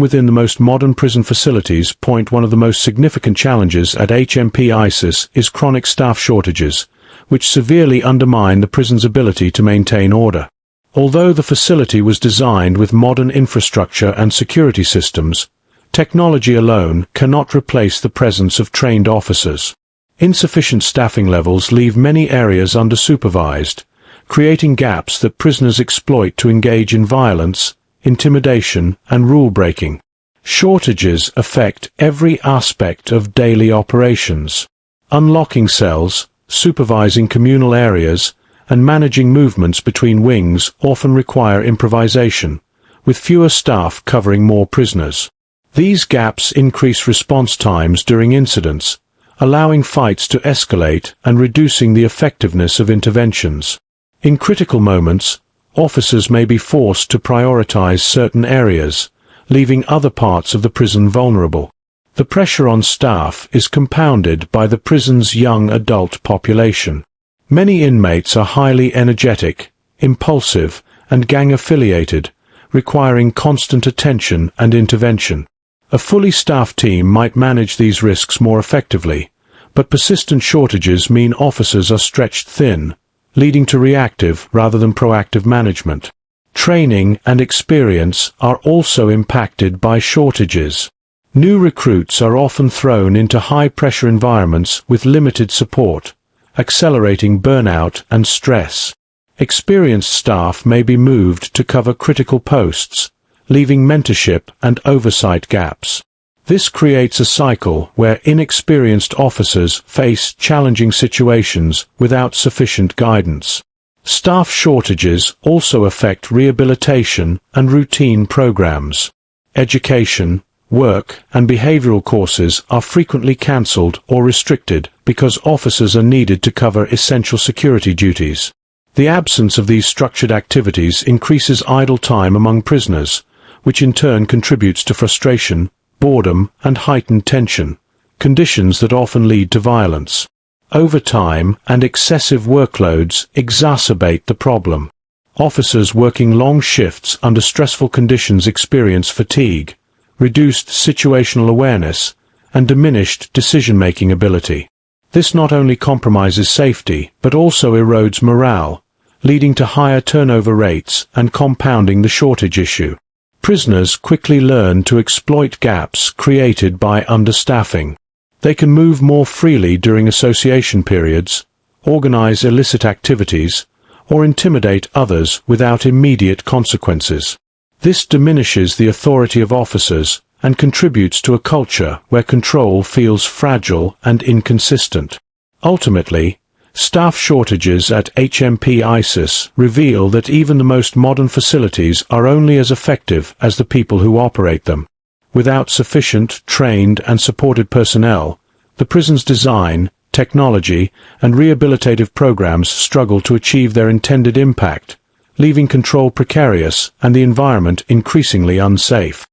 within the most modern prison facilities. One of the most significant challenges at HMP Isis is chronic staff shortages, which severely undermine the prison's ability to maintain order. Although the facility was designed with modern infrastructure and security systems, technology alone cannot replace the presence of trained officers. Insufficient staffing levels leave many areas undersupervised, creating gaps that prisoners exploit to engage in violence, intimidation, and rule-breaking. Shortages affect every aspect of daily operations. Unlocking cells, supervising communal areas, and managing movements between wings often require improvisation, with fewer staff covering more prisoners. These gaps increase response times during incidents, allowing fights to escalate and reducing the effectiveness of interventions. In critical moments, officers may be forced to prioritize certain areas, leaving other parts of the prison vulnerable. The pressure on staff is compounded by the prison's young adult population. Many inmates are highly energetic, impulsive, and gang-affiliated, requiring constant attention and intervention. A fully staffed team might manage these risks more effectively, but persistent shortages mean officers are stretched thin, leading to reactive rather than proactive management. Training and experience are also impacted by shortages. New recruits are often thrown into high-pressure environments with limited support, accelerating burnout and stress. Experienced staff may be moved to cover critical posts, leaving mentorship and oversight gaps. This creates a cycle where inexperienced officers face challenging situations without sufficient guidance. Staff shortages also affect rehabilitation and routine programs. Education, work, and behavioral courses are frequently cancelled or restricted because officers are needed to cover essential security duties. The absence of these structured activities increases idle time among prisoners, which in turn contributes to frustration, boredom, and heightened tension, conditions that often lead to violence. Overtime and excessive workloads exacerbate the problem. Officers working long shifts under stressful conditions experience fatigue, reduced situational awareness, and diminished decision-making ability. This not only compromises safety, but also erodes morale, leading to higher turnover rates and compounding the shortage issue. Prisoners quickly learn to exploit gaps created by understaffing. They can move more freely during association periods, organize illicit activities, or intimidate others without immediate consequences. This diminishes the authority of officers and contributes to a culture where control feels fragile and inconsistent. Ultimately, staff shortages at HMP Isis reveal that even the most modern facilities are only as effective as the people who operate them. Without sufficient, trained and supported personnel, the prison's design, technology and rehabilitative programs struggle to achieve their intended impact, leaving control precarious and the environment increasingly unsafe.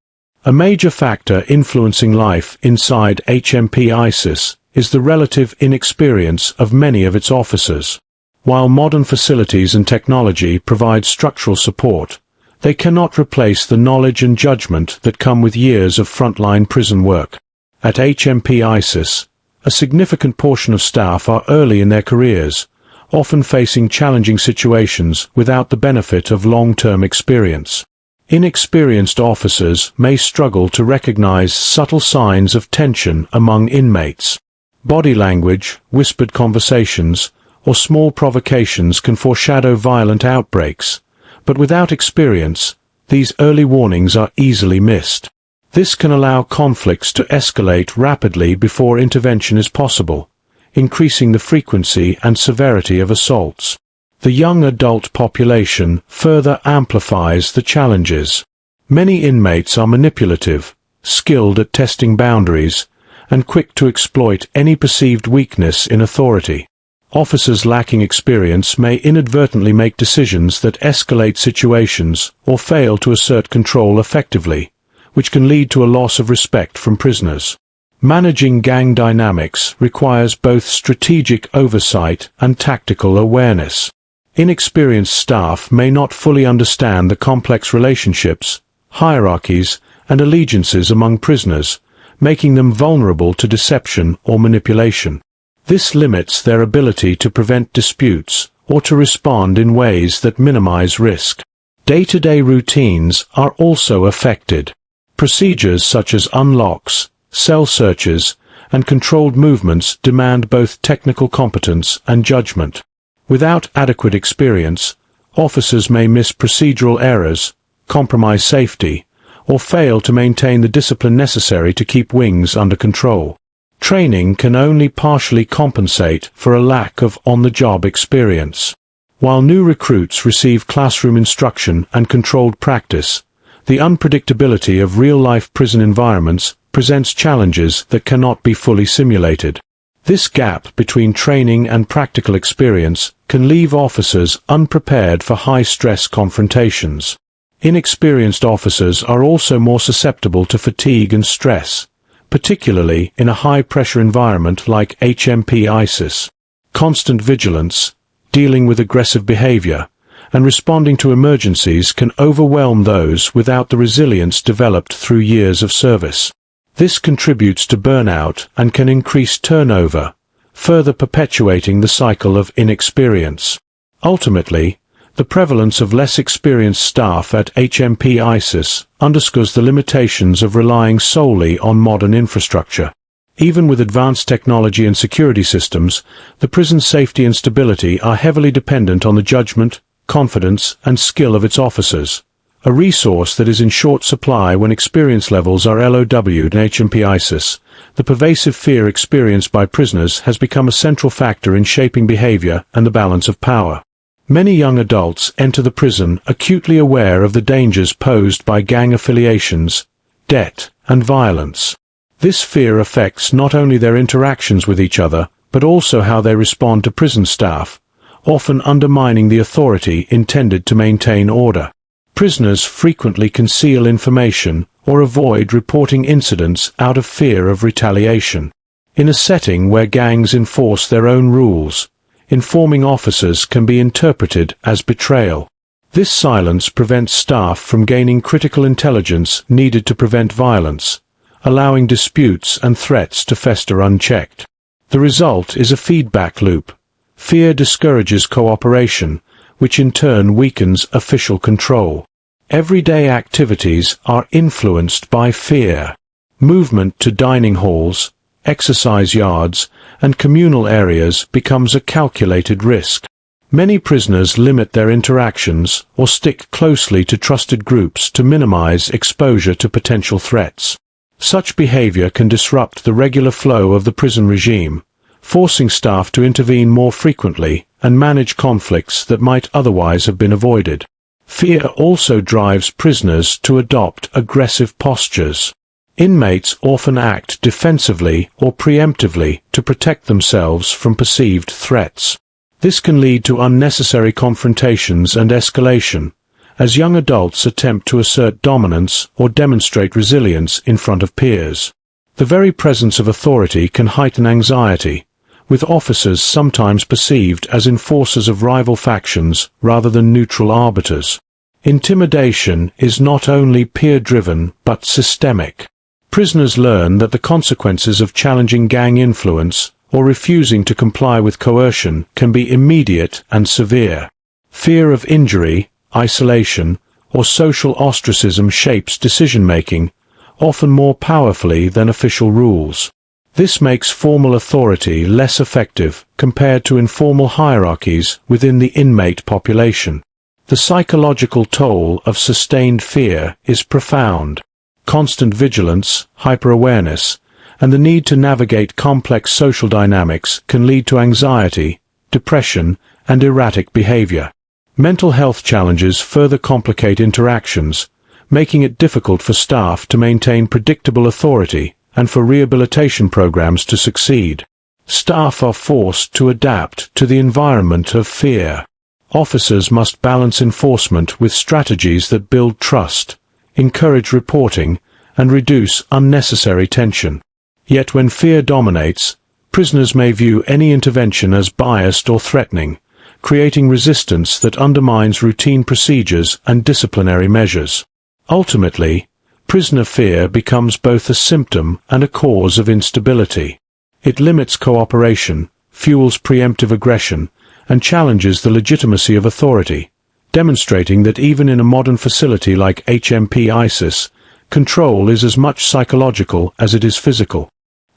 A major factor influencing life inside HMP Isis is the relative inexperience of many of its officers. While modern facilities and technology provide structural support, they cannot replace the knowledge and judgment that come with years of frontline prison work. At HMP Isis, a significant portion of staff are early in their careers, often facing challenging situations without the benefit of long-term experience. Inexperienced officers may struggle to recognize subtle signs of tension among inmates. Body language, whispered conversations, or small provocations can foreshadow violent outbreaks, but without experience, these early warnings are easily missed. This can allow conflicts to escalate rapidly before intervention is possible, increasing the frequency and severity of assaults. The young adult population further amplifies the challenges. Many inmates are manipulative, skilled at testing boundaries, and quick to exploit any perceived weakness in authority. Officers lacking experience may inadvertently make decisions that escalate situations or fail to assert control effectively, which can lead to a loss of respect from prisoners. Managing gang dynamics requires both strategic oversight and tactical awareness. Inexperienced staff may not fully understand the complex relationships, hierarchies, and allegiances among prisoners, making them vulnerable to deception or manipulation. This limits their ability to prevent disputes or to respond in ways that minimize risk. Day-to-day routines are also affected. Procedures such as unlocks, cell searches, and controlled movements demand both technical competence and judgment. Without adequate experience, officers may miss procedural errors, compromise safety, or fail to maintain the discipline necessary to keep wings under control. Training can only partially compensate for a lack of on-the-job experience. While new recruits receive classroom instruction and controlled practice, the unpredictability of real-life prison environments presents challenges that cannot be fully simulated. This gap between training and practical experience can leave officers unprepared for high-stress confrontations. Inexperienced officers are also more susceptible to fatigue and stress, particularly in a high-pressure environment like HMP Isis. Constant vigilance, dealing with aggressive behavior, and responding to emergencies can overwhelm those without the resilience developed through years of service. This contributes to burnout and can increase turnover, further perpetuating the cycle of inexperience. Ultimately, the prevalence of less experienced staff at HMP Isis underscores the limitations of relying solely on modern infrastructure. Even with advanced technology and security systems, the prison's safety and stability are heavily dependent on the judgment, confidence, and skill of its officers, a resource that is in short supply when experience levels are LOW'd in HMP Isis. The pervasive fear experienced by prisoners has become a central factor in shaping behavior and the balance of power. Many young adults enter the prison acutely aware of the dangers posed by gang affiliations, debt, and violence. This fear affects not only their interactions with each other, but also how they respond to prison staff, often undermining the authority intended to maintain order. Prisoners frequently conceal information or avoid reporting incidents out of fear of retaliation. In a setting where gangs enforce their own rules, informing officers can be interpreted as betrayal. This silence prevents staff from gaining critical intelligence needed to prevent violence, allowing disputes and threats to fester unchecked. The result is a feedback loop. Fear discourages cooperation, which in turn weakens official control. Everyday activities are influenced by fear. Movement to dining halls, exercise yards, and communal areas becomes a calculated risk. Many prisoners limit their interactions or stick closely to trusted groups to minimize exposure to potential threats. Such behavior can disrupt the regular flow of the prison regime, forcing staff to intervene more frequently and manage conflicts that might otherwise have been avoided. Fear also drives prisoners to adopt aggressive postures. Inmates often act defensively or preemptively to protect themselves from perceived threats. This can lead to unnecessary confrontations and escalation, as young adults attempt to assert dominance or demonstrate resilience in front of peers. The very presence of authority can heighten anxiety, with officers sometimes perceived as enforcers of rival factions rather than neutral arbiters. Intimidation is not only peer-driven but systemic. Prisoners learn that the consequences of challenging gang influence or refusing to comply with coercion can be immediate and severe. Fear of injury, isolation, or social ostracism shapes decision-making, often more powerfully than official rules. This makes formal authority less effective compared to informal hierarchies within the inmate population. The psychological toll of sustained fear is profound. Constant vigilance, hyper-awareness, and the need to navigate complex social dynamics can lead to anxiety, depression, and erratic behavior. Mental health challenges further complicate interactions, making it difficult for staff to maintain predictable authority and for rehabilitation programs to succeed. Staff are forced to adapt to the environment of fear. Officers must balance enforcement with strategies that build trust, encourage reporting, and reduce unnecessary tension. Yet when fear dominates, prisoners may view any intervention as biased or threatening, creating resistance that undermines routine procedures and disciplinary measures. Ultimately, prisoner fear becomes both a symptom and a cause of instability. It limits cooperation, fuels preemptive aggression, and challenges the legitimacy of authority, demonstrating that even in a modern facility like HMP Isis, control is as much psychological as it is physical.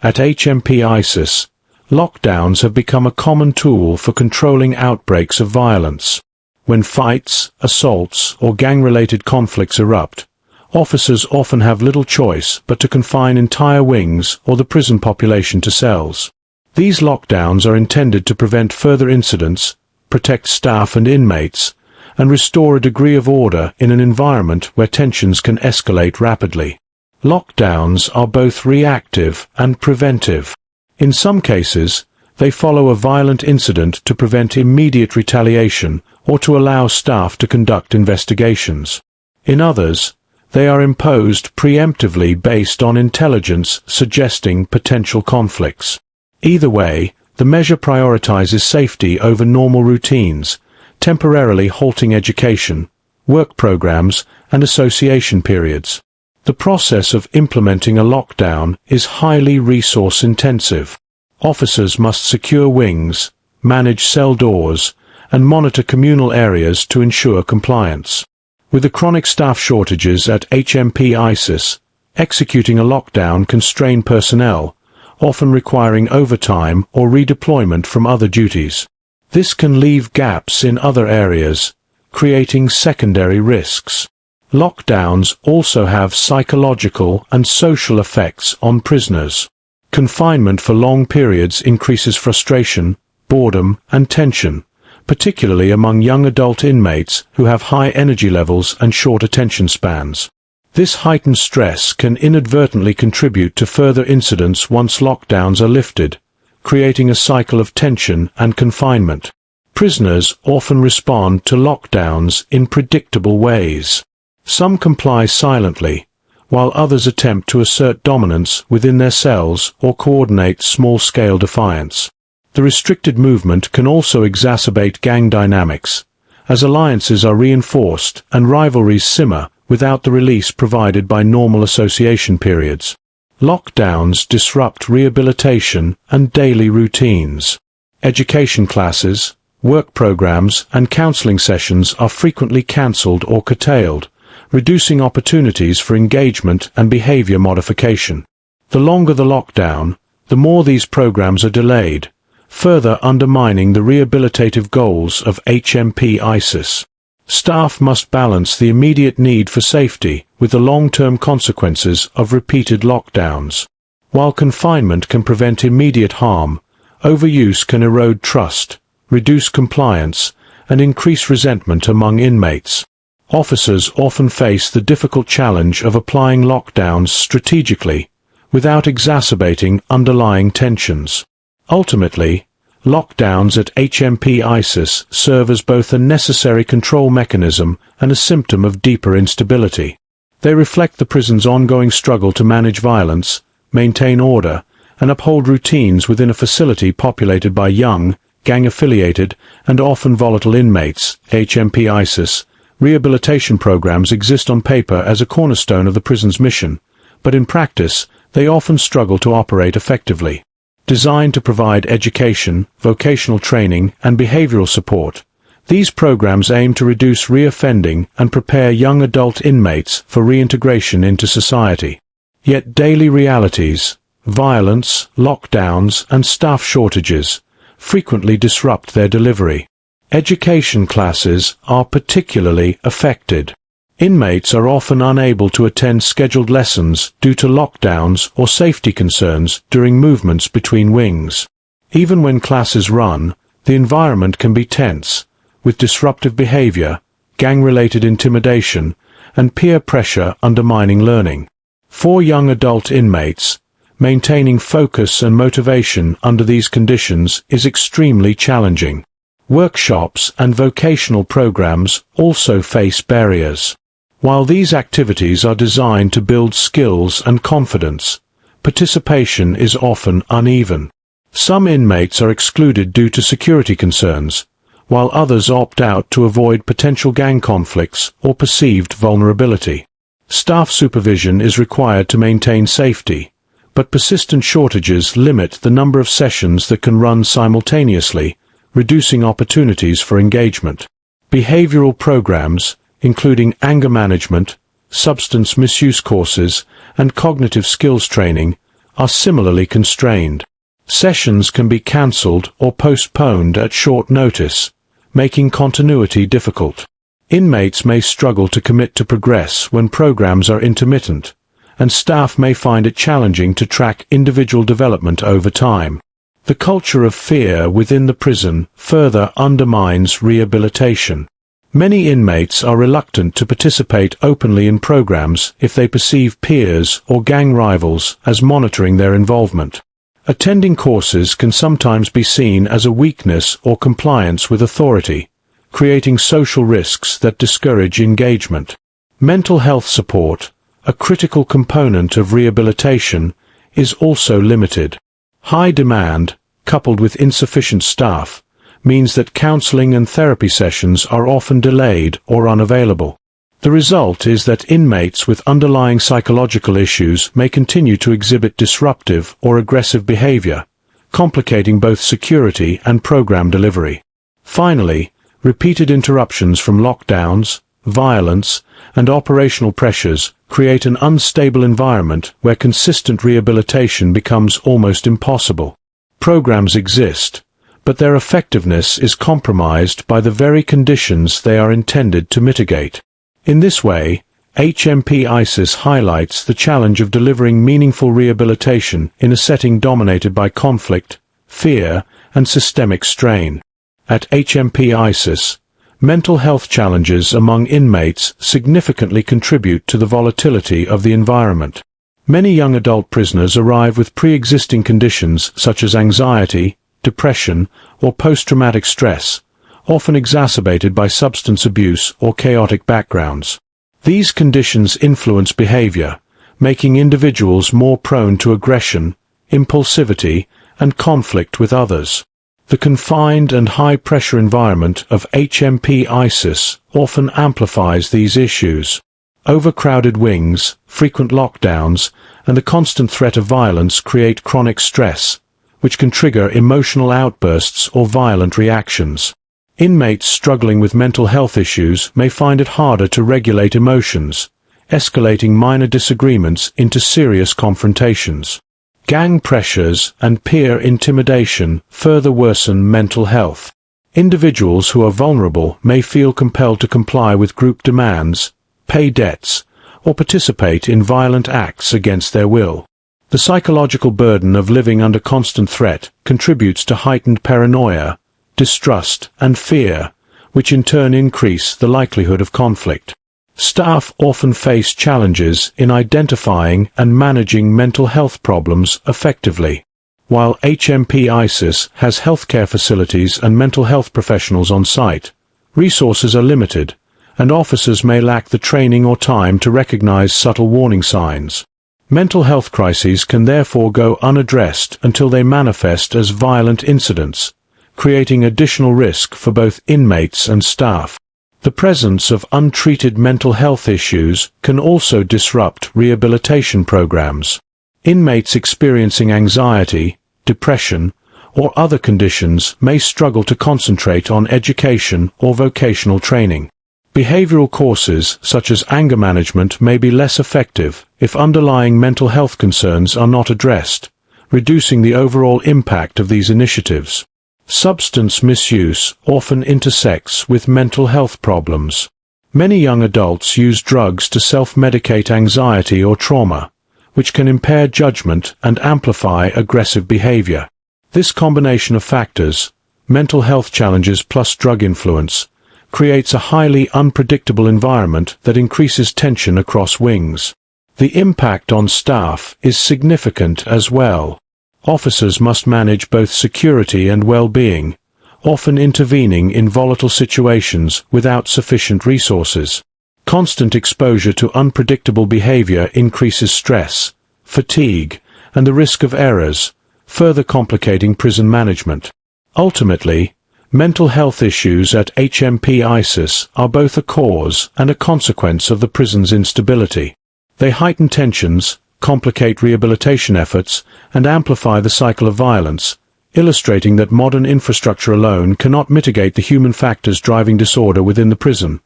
At HMP Isis, lockdowns have become a common tool for controlling outbreaks of violence. When fights, assaults, or gang-related conflicts erupt, officers often have little choice but to confine entire wings or the prison population to cells. These lockdowns are intended to prevent further incidents, protect staff and inmates, and restore a degree of order in an environment where tensions can escalate rapidly. Lockdowns are both reactive and preventive. In some cases, they follow a violent incident to prevent immediate retaliation or to allow staff to conduct investigations. In others, they are imposed preemptively based on intelligence suggesting potential conflicts. Either way, the measure prioritizes safety over normal routines, temporarily halting education, work programs, and association periods. The process of implementing a lockdown is highly resource-intensive. Officers must secure wings, manage cell doors, and monitor communal areas to ensure compliance. With the chronic staff shortages at HMP Isis, executing a lockdown can strain personnel, often requiring overtime or redeployment from other duties. This can leave gaps in other areas, creating secondary risks. Lockdowns also have psychological and social effects on prisoners. Confinement for long periods increases frustration, boredom, and tension, particularly among young adult inmates who have high energy levels and short attention spans. This heightened stress can inadvertently contribute to further incidents once lockdowns are lifted, creating a cycle of tension and confinement. Prisoners often respond to lockdowns in predictable ways. Some comply silently, while others attempt to assert dominance within their cells or coordinate small-scale defiance. The restricted movement can also exacerbate gang dynamics, as alliances are reinforced and rivalries simmer without the release provided by normal association periods. Lockdowns disrupt rehabilitation and daily routines. Education classes, Work programs and counseling sessions are frequently cancelled or curtailed, reducing opportunities for engagement and behavior modification. The longer the lockdown, the more these programs are delayed, further undermining the rehabilitative goals of HMP Isis. Staff must balance the immediate need for safety with the long-term consequences of repeated lockdowns. While confinement can prevent immediate harm, overuse can erode trust, reduce compliance, and increase resentment among inmates. Officers often face the difficult challenge of applying lockdowns strategically, without exacerbating underlying tensions. Ultimately, lockdowns at HMP Isis serve as both a necessary control mechanism and a symptom of deeper instability. They reflect the prison's ongoing struggle to manage violence, maintain order, and uphold routines within a facility populated by young, gang-affiliated, and often volatile inmates. HMP Isis rehabilitation programs exist on paper as a cornerstone of the prison's mission, but in practice, they often struggle to operate effectively. Designed to provide education, vocational training, and behavioral support, these programs aim to reduce reoffending and prepare young adult inmates for reintegration into society. Yet daily realities, violence, lockdowns, and staff shortages frequently disrupt their delivery. Education classes are particularly affected. Inmates are often unable to attend scheduled lessons due to lockdowns or safety concerns during movements between wings. Even when classes run, the environment can be tense, with disruptive behavior, gang-related intimidation, and peer pressure undermining learning. For young adult inmates, maintaining focus and motivation under these conditions is extremely challenging. Workshops and vocational programs also face barriers. While these activities are designed to build skills and confidence, participation is often uneven. Some inmates are excluded due to security concerns, while others opt out to avoid potential gang conflicts or perceived vulnerability. Staff supervision is required to maintain safety, but persistent shortages limit the number of sessions that can run simultaneously, reducing opportunities for engagement. Behavioral programs, including anger management, substance misuse courses, and cognitive skills training, are similarly constrained. Sessions can be cancelled or postponed at short notice, making continuity difficult. Inmates may struggle to commit to progress when programs are intermittent, and staff may find it challenging to track individual development over time. The culture of fear within the prison further undermines rehabilitation. Many inmates are reluctant to participate openly in programs if they perceive peers or gang rivals as monitoring their involvement. Attending courses can sometimes be seen as a weakness or compliance with authority, creating social risks that discourage engagement. Mental health support, a critical component of rehabilitation, is also limited. High demand, coupled with insufficient staff, means that counseling and therapy sessions are often delayed or unavailable. The result is that inmates with underlying psychological issues may continue to exhibit disruptive or aggressive behavior, complicating both security and program delivery. Finally, repeated interruptions from lockdowns, violence, and operational pressures create an unstable environment where consistent rehabilitation becomes almost impossible. Programs exist, but their effectiveness is compromised by the very conditions they are intended to mitigate. In this way, HMP Isis highlights the challenge of delivering meaningful rehabilitation in a setting dominated by conflict, fear, and systemic strain. At HMP Isis, mental health challenges among inmates significantly contribute to the volatility of the environment. Many young adult prisoners arrive with pre-existing conditions such as anxiety, depression, or post-traumatic stress, often exacerbated by substance abuse or chaotic backgrounds. These conditions influence behavior, making individuals more prone to aggression, impulsivity, and conflict with others. The confined and high-pressure environment of HMP Isis often amplifies these issues. Overcrowded wings, frequent lockdowns, and the constant threat of violence create chronic stress, which can trigger emotional outbursts or violent reactions. Inmates struggling with mental health issues may find it harder to regulate emotions, escalating minor disagreements into serious confrontations. Gang pressures and peer intimidation further worsen mental health. Individuals who are vulnerable may feel compelled to comply with group demands, pay debts, or participate in violent acts against their will. The psychological burden of living under constant threat contributes to heightened paranoia, distrust, and fear, which in turn increase the likelihood of conflict. Staff often face challenges in identifying and managing mental health problems effectively. While HMP Isis has healthcare facilities and mental health professionals on site, resources are limited, and officers may lack the training or time to recognize subtle warning signs. Mental health crises can therefore go unaddressed until they manifest as violent incidents, creating additional risk for both inmates and staff. The presence of untreated mental health issues can also disrupt rehabilitation programs. Inmates experiencing anxiety, depression, or other conditions may struggle to concentrate on education or vocational training. Behavioral courses such as anger management may be less effective if underlying mental health concerns are not addressed, reducing the overall impact of these initiatives. Substance misuse often intersects with mental health problems. Many young adults use drugs to self-medicate anxiety or trauma, which can impair judgment and amplify aggressive behavior. This combination of factors, mental health challenges plus drug influence, creates a highly unpredictable environment that increases tension across wings. The impact on staff is significant as well. Officers must manage both security and well-being, often intervening in volatile situations without sufficient resources. Constant exposure to unpredictable behavior increases stress, fatigue, and the risk of errors, further complicating prison management. Ultimately, mental health issues at HMP Isis are both a cause and a consequence of the prison's instability. They heighten tensions, complicate rehabilitation efforts, and amplify the cycle of violence, illustrating that modern infrastructure alone cannot mitigate the human factors driving disorder within the prison.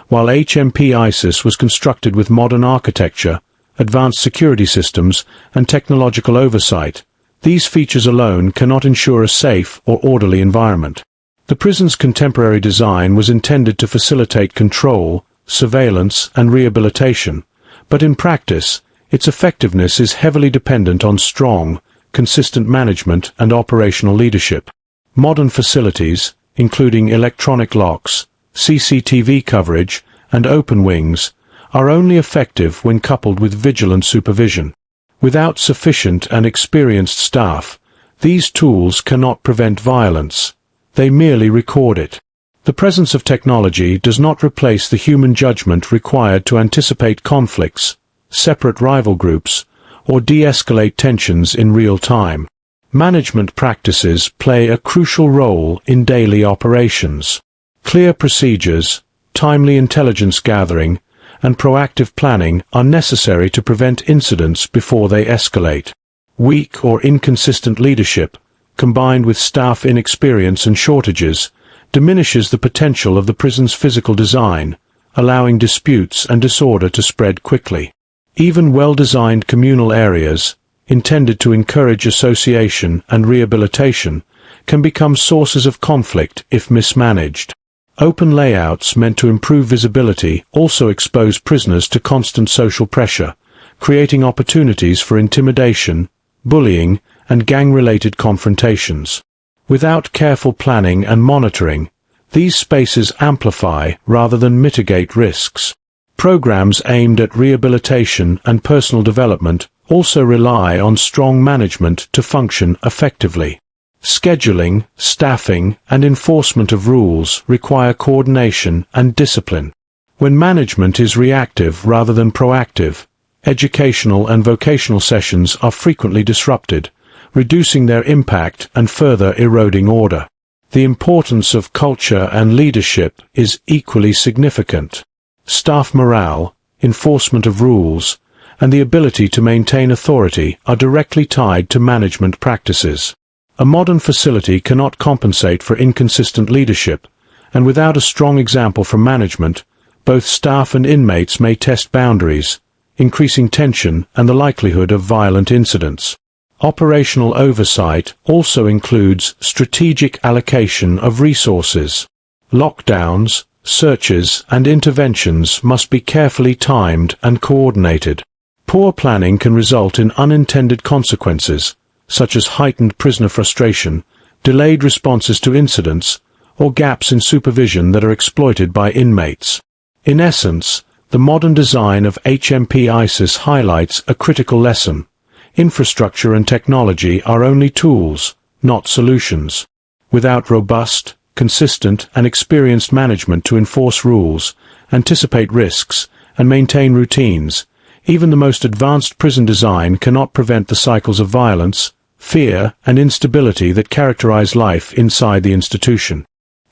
While HMP Isis was constructed with modern architecture, advanced security systems, and technological oversight, these features alone cannot ensure a safe or orderly environment. The prison's contemporary design was intended to facilitate control, surveillance, and rehabilitation, but in practice, its effectiveness is heavily dependent on strong, consistent management and operational leadership. Modern facilities, including electronic locks, CCTV coverage, and open wings, are only effective when coupled with vigilant supervision. Without sufficient and experienced staff, these tools cannot prevent violence. They merely record it. The presence of technology does not replace the human judgment required to anticipate conflicts, separate rival groups, or de-escalate tensions in real time. Management practices play a crucial role in daily operations. Clear procedures, timely intelligence gathering, and proactive planning are necessary to prevent incidents before they escalate. Weak or inconsistent leadership, combined with staff inexperience and shortages, diminishes the potential of the prison's physical design, allowing disputes and disorder to spread quickly. Even well-designed communal areas, intended to encourage association and rehabilitation, can become sources of conflict if mismanaged. Open layouts meant to improve visibility also expose prisoners to constant social pressure, creating opportunities for intimidation, bullying, and gang-related confrontations. Without careful planning and monitoring, these spaces amplify rather than mitigate risks. Programs aimed at rehabilitation and personal development also rely on strong management to function effectively. Scheduling, staffing, and enforcement of rules require coordination and discipline. When management is reactive rather than proactive, educational and vocational sessions are frequently disrupted, reducing their impact and further eroding order. The importance of culture and leadership is equally significant. Staff morale, enforcement of rules, and the ability to maintain authority are directly tied to management practices. A modern facility cannot compensate for inconsistent leadership, and without a strong example from management, both staff and inmates may test boundaries, increasing tension and the likelihood of violent incidents. Operational oversight also includes strategic allocation of resources. Lockdowns, searches, and interventions must be carefully timed and coordinated. Poor planning can result in unintended consequences, such as heightened prisoner frustration, delayed responses to incidents, or gaps in supervision that are exploited by inmates. In essence, the modern design of HMP Isis highlights a critical lesson. Infrastructure and technology are only tools, not solutions. Without robust, consistent, and experienced management to enforce rules, anticipate risks, and maintain routines, even the most advanced prison design cannot prevent the cycles of violence, fear, and instability that characterize life inside the institution.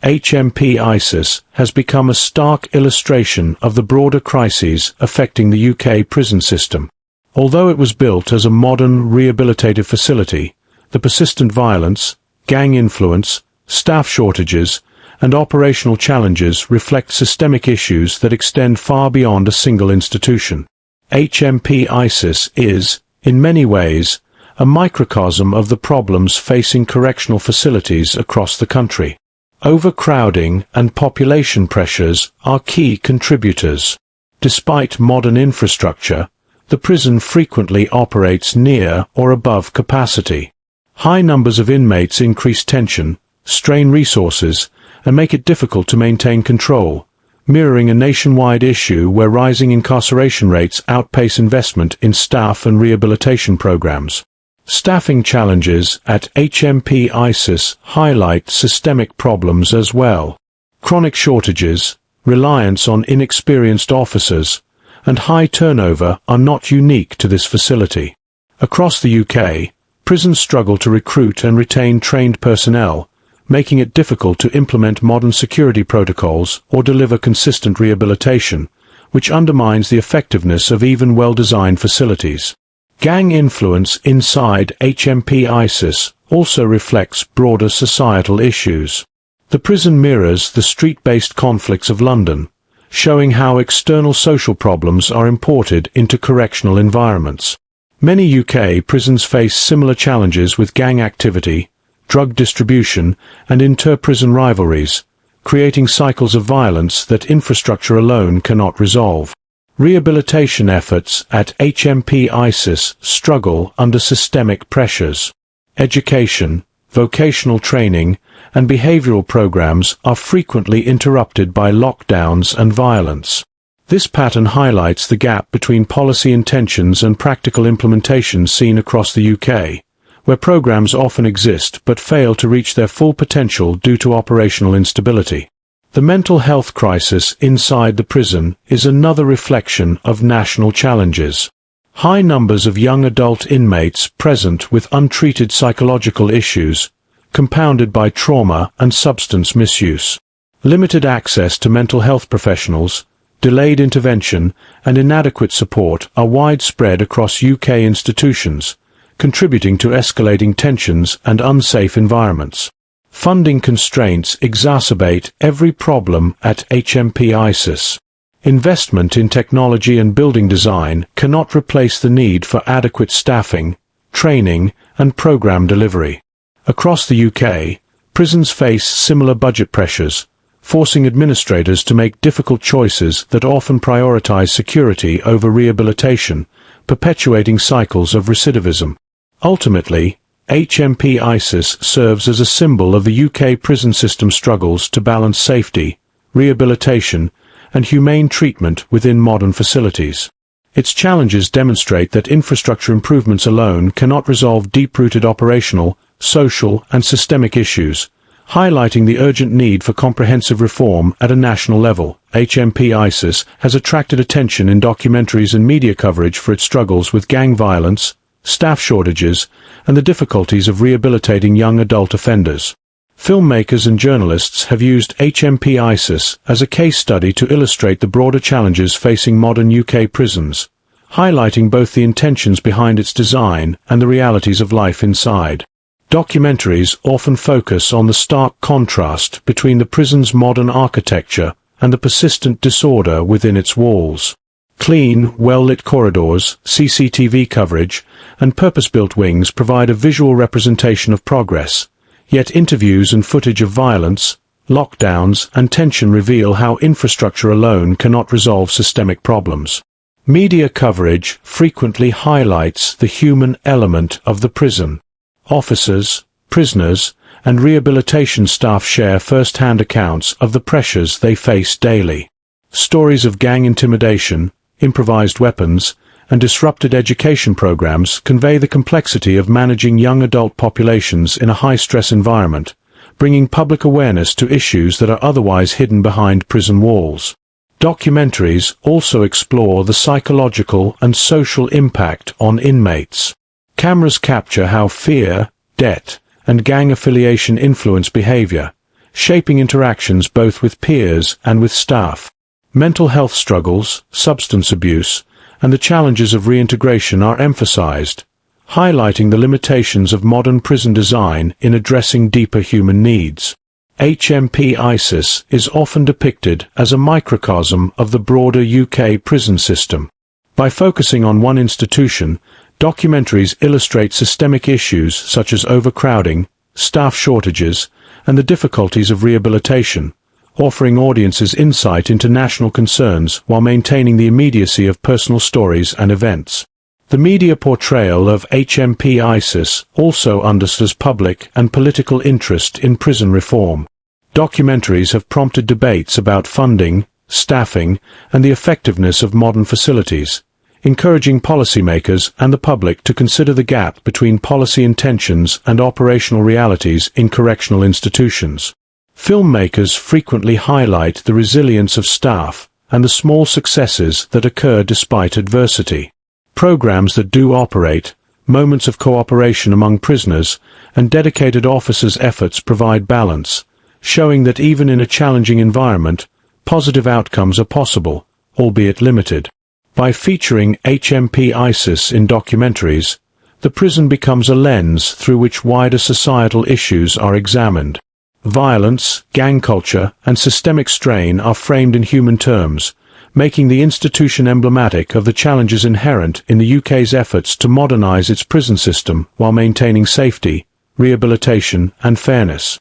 HMP Isis has become a stark illustration of the broader crises affecting the UK prison system. Although it was built as a modern rehabilitative facility, the persistent violence, gang influence, staff shortages, and operational challenges reflect systemic issues that extend far beyond a single institution. HMP Isis is, in many ways, a microcosm of the problems facing correctional facilities across the country. Overcrowding and population pressures are key contributors. Despite modern infrastructure, the prison frequently operates near or above capacity. High numbers of inmates increase tension, strain resources, and make it difficult to maintain control, mirroring a nationwide issue where rising incarceration rates outpace investment in staff and rehabilitation programs. Staffing challenges at HMP Isis highlight systemic problems as well. Chronic shortages, reliance on inexperienced officers, and high turnover are not unique to this facility. Across the UK, prisons struggle to recruit and retain trained personnel, making it difficult to implement modern security protocols or deliver consistent rehabilitation, which undermines the effectiveness of even well-designed facilities. Gang influence inside HMP Isis also reflects broader societal issues. The prison mirrors the street-based conflicts of London, showing how external social problems are imported into correctional environments. Many UK prisons face similar challenges with gang activity, drug distribution, and inter-prison rivalries, creating cycles of violence that infrastructure alone cannot resolve. Rehabilitation efforts at HMP Isis struggle under systemic pressures. Education, vocational training, and behavioral programs are frequently interrupted by lockdowns and violence. This pattern highlights the gap between policy intentions and practical implementation seen across the UK, where programs often exist but fail to reach their full potential due to operational instability. The mental health crisis inside the prison is another reflection of national challenges. High numbers of young adult inmates present with untreated psychological issues, compounded by trauma and substance misuse. Limited access to mental health professionals, delayed intervention, and inadequate support are widespread across UK institutions, contributing to escalating tensions and unsafe environments. Funding constraints exacerbate every problem at HMP Isis. Investment in technology and building design cannot replace the need for adequate staffing, training, and program delivery. Across the UK, prisons face similar budget pressures, forcing administrators to make difficult choices that often prioritize security over rehabilitation, perpetuating cycles of recidivism. Ultimately, HMP Isis serves as a symbol of the UK prison system struggles to balance safety, rehabilitation, and humane treatment within modern facilities. Its challenges demonstrate that infrastructure improvements alone cannot resolve deep-rooted operational, social, and systemic issues, highlighting the urgent need for comprehensive reform at a national level. HMP Isis has attracted attention in documentaries and media coverage for its struggles with gang violence, staff shortages, and the difficulties of rehabilitating young adult offenders. Filmmakers and journalists have used HMP Isis as a case study to illustrate the broader challenges facing modern UK prisons, highlighting both the intentions behind its design and the realities of life inside. Documentaries often focus on the stark contrast between the prison's modern architecture and the persistent disorder within its walls. Clean, well-lit corridors, CCTV coverage, and purpose-built wings provide a visual representation of progress, yet interviews and footage of violence, lockdowns, and tension reveal how infrastructure alone cannot resolve systemic problems. Media coverage frequently highlights the human element of the prison. Officers, prisoners, and rehabilitation staff share first-hand accounts of the pressures they face daily. Stories of gang intimidation, improvised weapons, and disrupted education programs convey the complexity of managing young adult populations in a high-stress environment, bringing public awareness to issues that are otherwise hidden behind prison walls. Documentaries also explore the psychological and social impact on inmates. Cameras capture how fear, debt, and gang affiliation influence behavior, shaping interactions both with peers and with staff. Mental health struggles, substance abuse, and the challenges of reintegration are emphasized, highlighting the limitations of modern prison design in addressing deeper human needs. HMP Isis is often depicted as a microcosm of the broader UK prison system. By focusing on one institution, documentaries illustrate systemic issues such as overcrowding, staff shortages, and the difficulties of rehabilitation, offering audiences insight into national concerns while maintaining the immediacy of personal stories and events. The media portrayal of HMP Isis also underscores public and political interest in prison reform. Documentaries have prompted debates about funding, staffing, and the effectiveness of modern facilities, encouraging policymakers and the public to consider the gap between policy intentions and operational realities in correctional institutions. Filmmakers frequently highlight the resilience of staff and the small successes that occur despite adversity. Programs that do operate, moments of cooperation among prisoners, and dedicated officers' efforts provide balance, showing that even in a challenging environment, positive outcomes are possible, albeit limited. By featuring HMP Isis in documentaries, the prison becomes a lens through which wider societal issues are examined. Violence, gang culture, and systemic strain are framed in human terms, making the institution emblematic of the challenges inherent in the UK's efforts to modernize its prison system while maintaining safety, rehabilitation, and fairness.